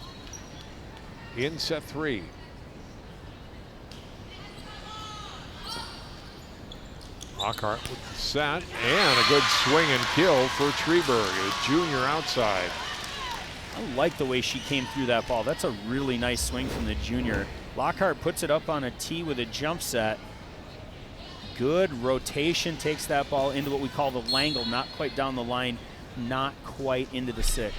in set 3. Lockhart with the set, and a good swing and kill for Treberg, a junior outside. I like the way she came through that ball. That's a really nice swing from the junior. Lockhart puts it up on a tee with a jump set. Good rotation, takes that ball into what we call the langle, not quite down the line, not quite into the 6.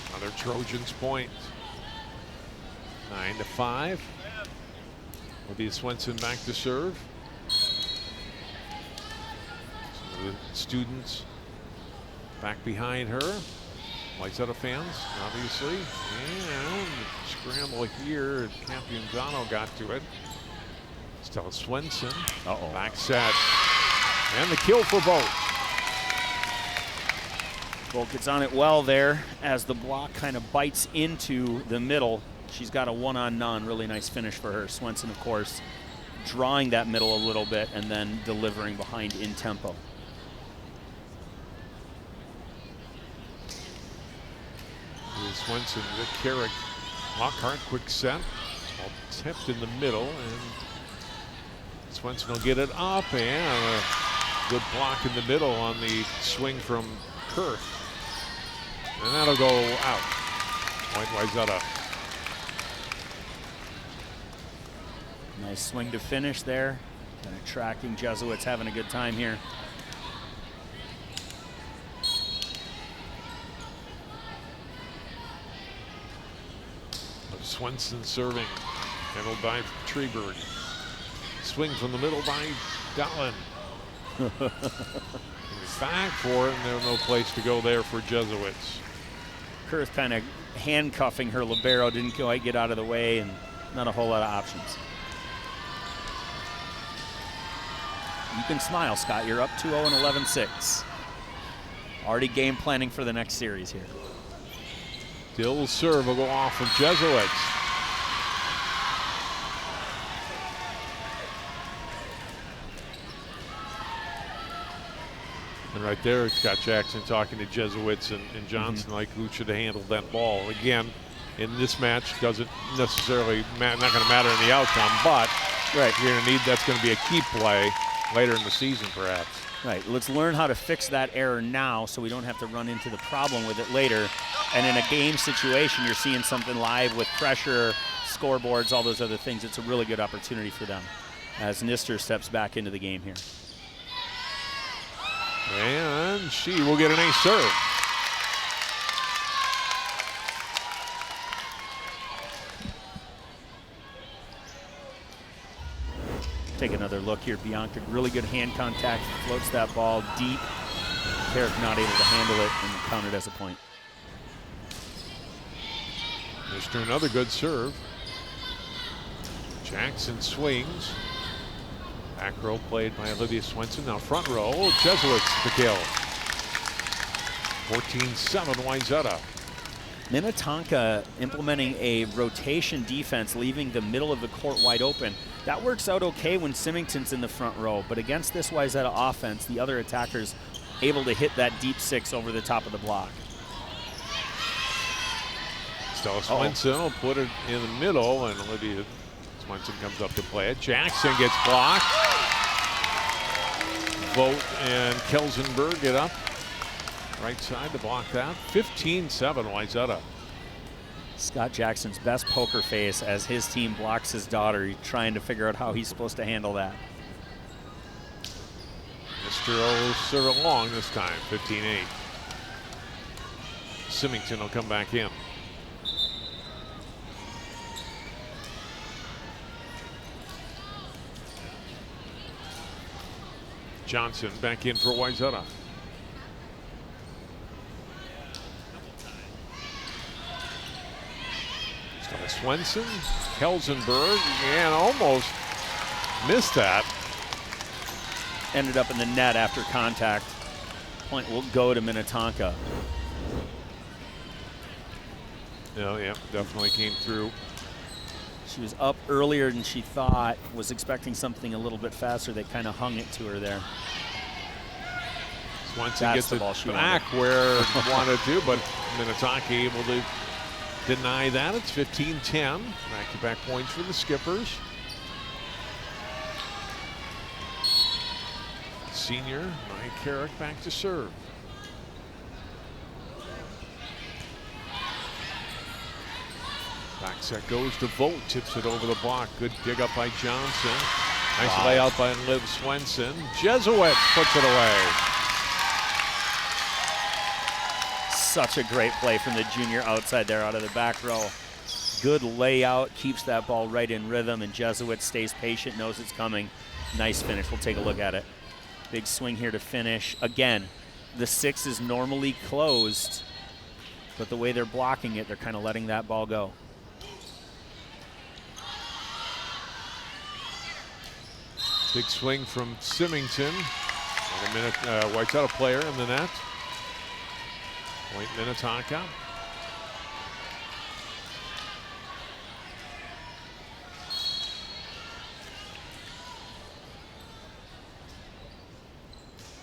Another Trojans point. 9-5. Will be Swenson back to serve. Some of the students back behind her. Wayzata fans, obviously. And scramble here. Campianzano got to it. Stella Swenson. Back set. And the kill for Bolt. Bolt gets on it well there as the block kind of bites into the middle. She's got a 1-on-none, really nice finish for her. Swenson, of course, drawing that middle a little bit and then delivering behind in tempo. Swenson with Carrick. Lockhart, quick set. All tipped in the middle, and Swenson will get it up, and a good block in the middle on the swing from Kurth. And that'll go out. Point Wayzata. Nice swing to finish there. Kind of tracking Jesuits, having a good time here. Swenson serving, handled by Treberg. Swing from the middle by Dallin. Back for it, and there's no place to go there for Jesuits. Kurth kind of handcuffing her libero, didn't quite get out of the way, and not a whole lot of options. You can smile, Scott. You're up 2-0 and 11-6. Already game planning for the next series here. Dill's serve will go off from Jesuits. And right there, Scott Jackson talking to Jesuits and Johnson like who should have handled that ball. Again, in this match, doesn't necessarily not going to matter in the outcome, but you're going to need, that's going to be a key play later in the season, perhaps. Right, let's learn how to fix that error now so we don't have to run into the problem with it later. And in a game situation, you're seeing something live with pressure, scoreboards, all those other things. It's a really good opportunity for them as Nister steps back into the game here. And she will get an ace serve. Take another look here. Bianca, really good hand contact, floats that ball deep. Carrick not able to handle it and counted as a point. Nister, another good serve. Jackson swings. Back row played by Olivia Swenson. Now front row, Jesuits the kill. 14-7 Wayzata. Minnetonka implementing a rotation defense, leaving the middle of the court wide open. That works out okay when Symington's in the front row, but against this Wayzata offense, the other attackers able to hit that deep 6 over the top of the block. Stella Swenson will put it in the middle, and Olivia Swenson comes up to play it. Jackson gets blocked. Vogt and Kelsenberg get up. Right side to block that. 15-7 Wayzata. Scott Jackson's best poker face as his team blocks his daughter. He's trying to figure out how he's supposed to handle that. Mr. will serve it long this time, 15-8. Symington will come back in. Johnson back in for Wayzata. Stella Swenson, Kelsenberg, and almost missed that. Ended up in the net after contact. Point will go to Minnetonka. Yeah, definitely came through. She was up earlier than she thought, was expecting something a little bit faster. They kind of hung it to her there. Swenson gets it back where he wanted to, but Minnetonka able to deny that. It's 15-10. Back-to-back points for the Skippers. Senior Mike Carrick back to serve. Back set goes to Vogt, tips it over the block. Good dig up by Johnson. Nice layout by Liv Swenson. Jesuit puts it away. Such a great play from the junior outside there out of the back row. Good layout, keeps that ball right in rhythm, and Jesuit stays patient, knows it's coming. Nice finish. We'll take a look at it. Big swing here to finish. Again, the 6 is normally closed, but the way they're blocking it, they're kind of letting that ball go. Big swing from Symington. Wayzata player in the net. Point Minnetonka.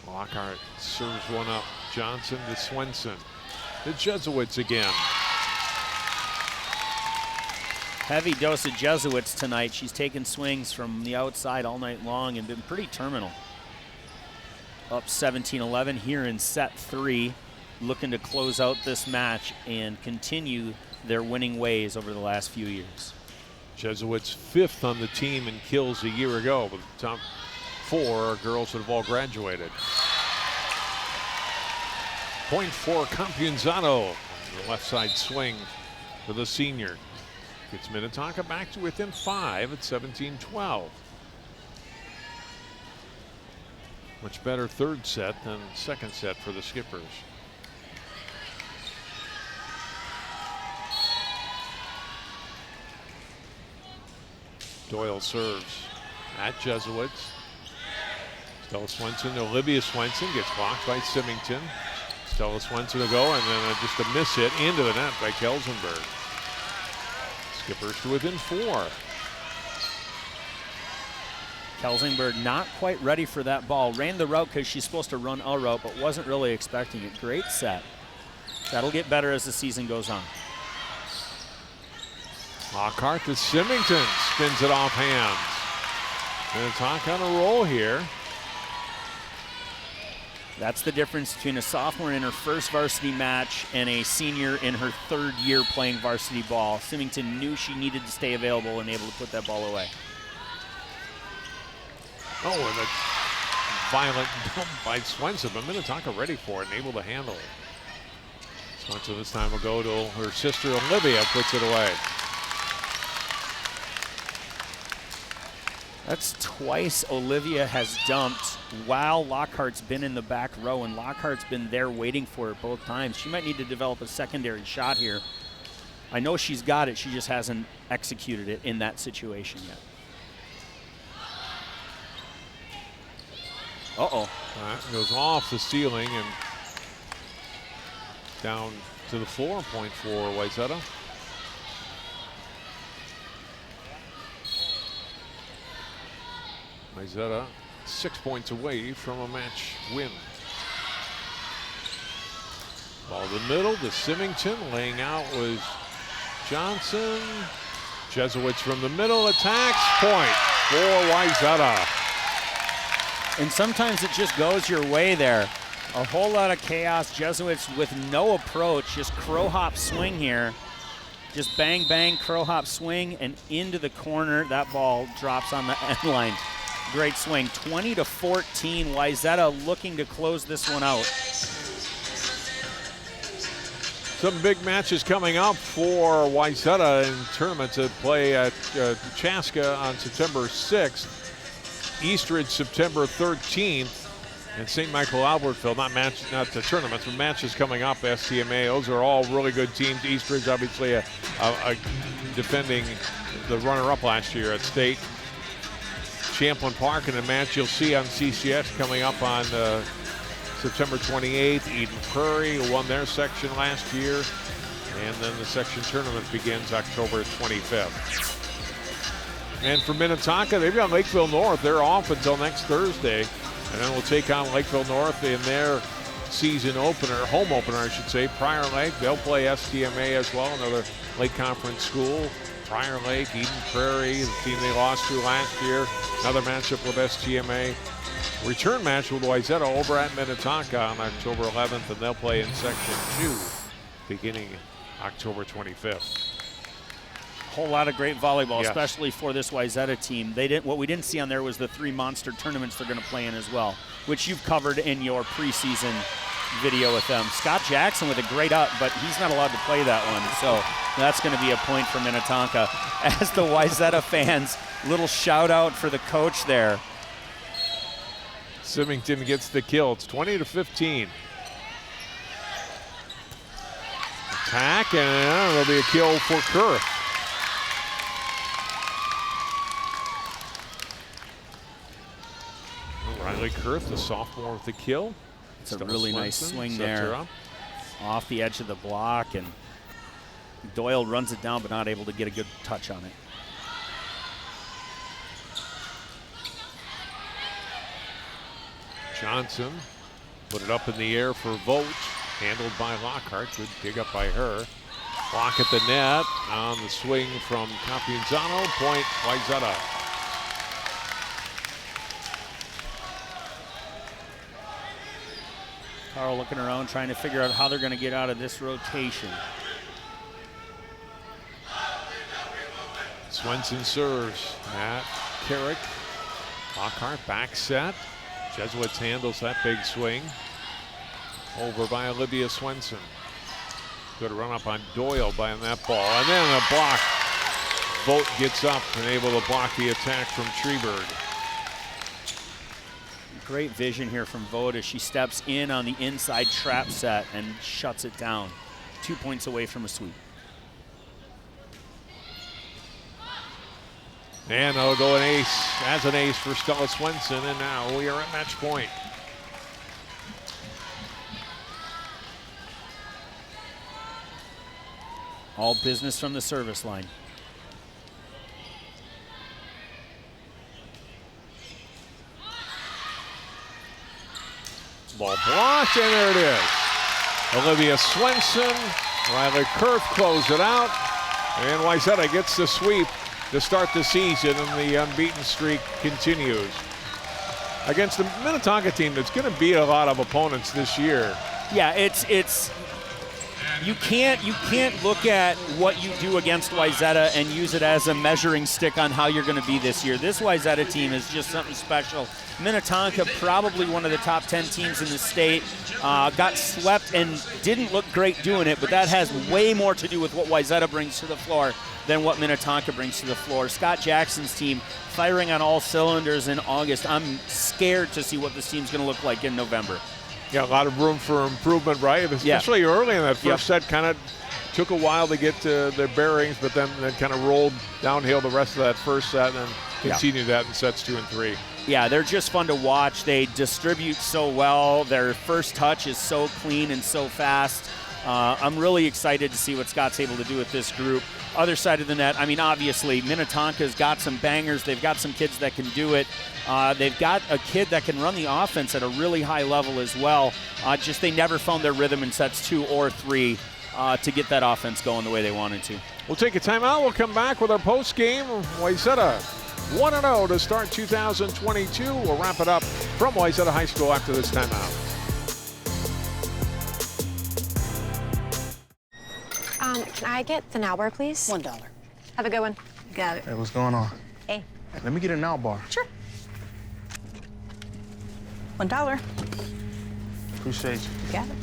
Lockhart serves one up. Johnson to Swenson. The Jesuits again. Heavy dose of Jesuits tonight. She's taken swings from the outside all night long and been pretty terminal. Up 17-11 here in set 3. Looking to close out this match and continue their winning ways over the last few years. Jesuits 5th on the team in kills a year ago, but the top 4 are girls that have all graduated. Point for Compianzano. The left side swing for the senior. Gets Minnetonka back to within 5 at 17-12. Much better third set than second set for the Skippers. Doyle serves at Jesuits. Stella Swenson, Olivia Swenson gets blocked by Symington. Stella Swenson to go, and then just a miss hit into the net by Kelsenberg. Skippers to within 4. Kelsenberg not quite ready for that ball. Ran the route because she's supposed to run a route, but wasn't really expecting it. Great set. That'll get better as the season goes on. Lockhart to Symington, spins it off hands. Minnetonka on a roll here. That's the difference between a sophomore in her first varsity match and a senior in her 3rd year playing varsity ball. Symington knew she needed to stay available and able to put that ball away. Oh, and a violent dump by Swenson, but Minnetonka ready for it and able to handle it. Swenson this time will go to her sister Olivia, puts it away. That's twice Olivia has dumped while Lockhart's been in the back row, and Lockhart's been there waiting for it both times. She might need to develop a secondary shot here. I know she's got it, she just hasn't executed it in that situation yet. That goes off the ceiling, and down to the floor, point for Wayzata. Wayzata 6 points away from a match win. Ball to the middle to Symington. Laying out was Johnson. Jesuits from the middle, attacks, point for Wayzata. And sometimes it just goes your way there. A whole lot of chaos. Jesuits with no approach, just crow hop swing here. Just bang, bang, crow hop swing, and into the corner. That ball drops on the end line. Great swing. 20-14. Wayzata looking to close this one out. Some big matches coming up for Wayzata in tournament to play at Chaska on September 6th. Eastridge September 13th. And St. Michael Albertville, not the tournaments, but matches coming up, STMA. Those are all really good teams. Eastridge, obviously, defending the runner-up last year at state. Champlin Park in a match you'll see on CCX coming up on September 28th. Eden Prairie won their section last year. And then the section tournament begins October 25th. And for Minnetonka, they've got Lakeville North. They're off until next Thursday. And then we'll take on Lakeville North in their season opener, home opener, I should say. Prior Lake, they'll play STMA as well, another Lake Conference school. Prior Lake, Eden Prairie, the team they lost to last year. Another matchup with STMA. Return match with Wayzata over at Minnetonka on October 11th, and they'll play in Section 2 beginning October 25th. Whole lot of great volleyball, yes, especially for this Wayzata team. What we didn't see on there was the 3 monster tournaments they're going to play in as well, which you've covered in your preseason video with them. Scott Jackson with a great up, but he's not allowed to play that one, so that's going to be a point for Minnetonka. As the Wayzata fans, little shout out for the coach there. Symington gets the kill. It's 20-15. Attack, and it'll be a kill for Kerr. Riley Kurth, the sophomore with the kill. It's a really nice swing there off the edge of the block, and Doyle runs it down but not able to get a good touch on it. Johnson put it up in the air for Vogt, handled by Lockhart. Good dig up by her. Block at the net on the swing from Capianzano. Point Wayzata. Carl looking around, trying to figure out how they're going to get out of this rotation. Swenson serves at Carrick. Lockhart back set. Jesuits handles that big swing. Over by Olivia Swenson. Good run up on Doyle by that ball. And then a block. Vogt gets up and able to block the attack from Treberg. Great vision here from Vogt as she steps in on the inside trap set and shuts it down. 2 points away from a sweep. And they'll go an ace, as an ace for Stella Swenson, and now we are at match point. All business from the service line. Ball blocked, and there it is. Olivia Swenson, Riley Kurth closed it out, and Wayzata gets the sweep to start the season, and the unbeaten streak continues. Against the Minnetonka team that's going to beat a lot of opponents this year. Yeah, it's you can't look at what you do against Wayzata and use it as a measuring stick on how you're going to be this year. This Wayzata team is just something special. Minnetonka, probably one of the top 10 teams in the state, got swept and didn't look great doing it, but that has way more to do with what Wayzata brings to the floor than what Minnetonka brings to the floor. Scott Jackson's team firing on all cylinders in August. I'm scared to see what this team's going to look like in November. Yeah, a lot of room for improvement, right? Especially early in that first set, kind of took a while to get to their bearings, but then kind of rolled downhill the rest of that first set and then continued that in sets 2 and 3. Yeah, they're just fun to watch. They distribute so well. Their first touch is so clean and so fast. I'm really excited to see what Scott's able to do with this group. Other side of the net, I mean, obviously, Minnetonka's got some bangers. They've got some kids that can do it. They've got a kid that can run the offense at a really high level as well. Just they never found their rhythm in sets 2 or 3 to get that offense going the way they wanted to. We'll take a timeout. We'll come back with our post game. Wayzata 1-0 to start 2022. We'll wrap it up from Wayzata High School after this timeout. Can I get the now bar, please? $1. Have a good one. Got it. Hey, what's going on? Hey. Let me get a now bar. Sure. $1. Appreciate you. Got it.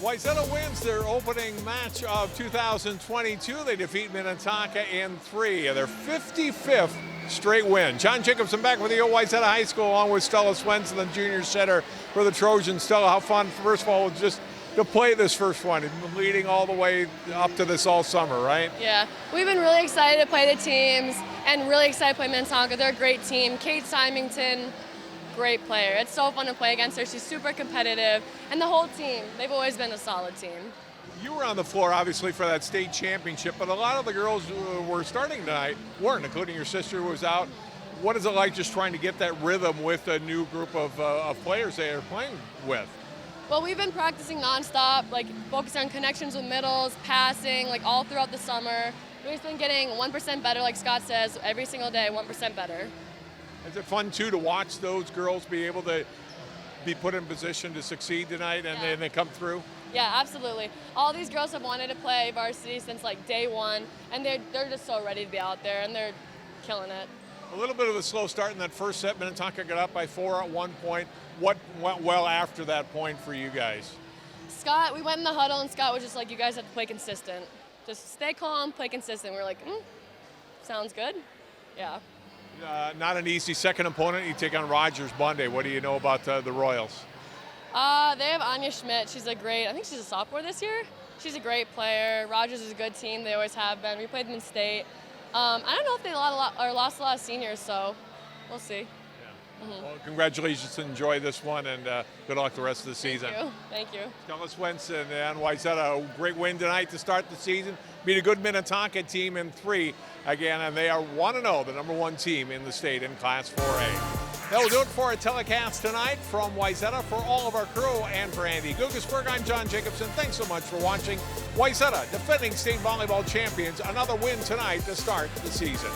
Wayzata wins their opening match of 2022. They defeat Minnetonka in 3, their 55th straight win. John Jacobson back with you at Wayzata High School along with Stella Swenson, the junior setter for the Trojans. Stella, how fun, first of all, just to play this first one. You've been leading all the way up to this all summer, right? Yeah, we've been really excited to play the teams and really excited to play Minnetonka. They're a great team. Kate Symington, great player. It's so fun to play against her. She's super competitive. And the whole team, they've always been a solid team. You were on the floor, obviously, for that state championship, but a lot of the girls who were starting tonight weren't, including your sister who was out. What is it like just trying to get that rhythm with a new group of players they are playing with? Well, we've been practicing nonstop, like focusing on connections with middles, passing, like all throughout the summer. We've just been getting 1% better, like Scott says, every single day, 1% better. Is it fun, too, to watch those girls be able to be put in position to succeed tonight and then they come through? Yeah, absolutely. All these girls have wanted to play varsity since like day one, and they're just so ready to be out there, and they're killing it. A little bit of a slow start in that first set. Minnetonka got up by 4 at one point. What went well after that point for you guys? Scott, we went in the huddle, and Scott was just like, you guys have to play consistent. Just stay calm, play consistent. We were like, sounds good. Yeah. Not an easy second opponent. You take on Rogers Monday. What do you know about the Royals? They have Anya Schmidt. She's I think she's a sophomore this year. She's a great player. Rogers is a good team. They always have been. We played them in state. I don't know if they lost a lot of seniors, so we'll see. Yeah. Well, congratulations. Enjoy this one, and good luck the rest of the season. Thank you. Stella Swenson and Wayzata, a great win tonight to start the season. Beat a good Minnetonka team in 3 again, and they are 1-0, the number 1 team in the state in Class 4A. That will do it for our telecast tonight from Wayzata. For all of our crew and for Andy Guggesberg, I'm John Jacobson. Thanks so much for watching. Wayzata, defending state volleyball champions, another win tonight to start the season.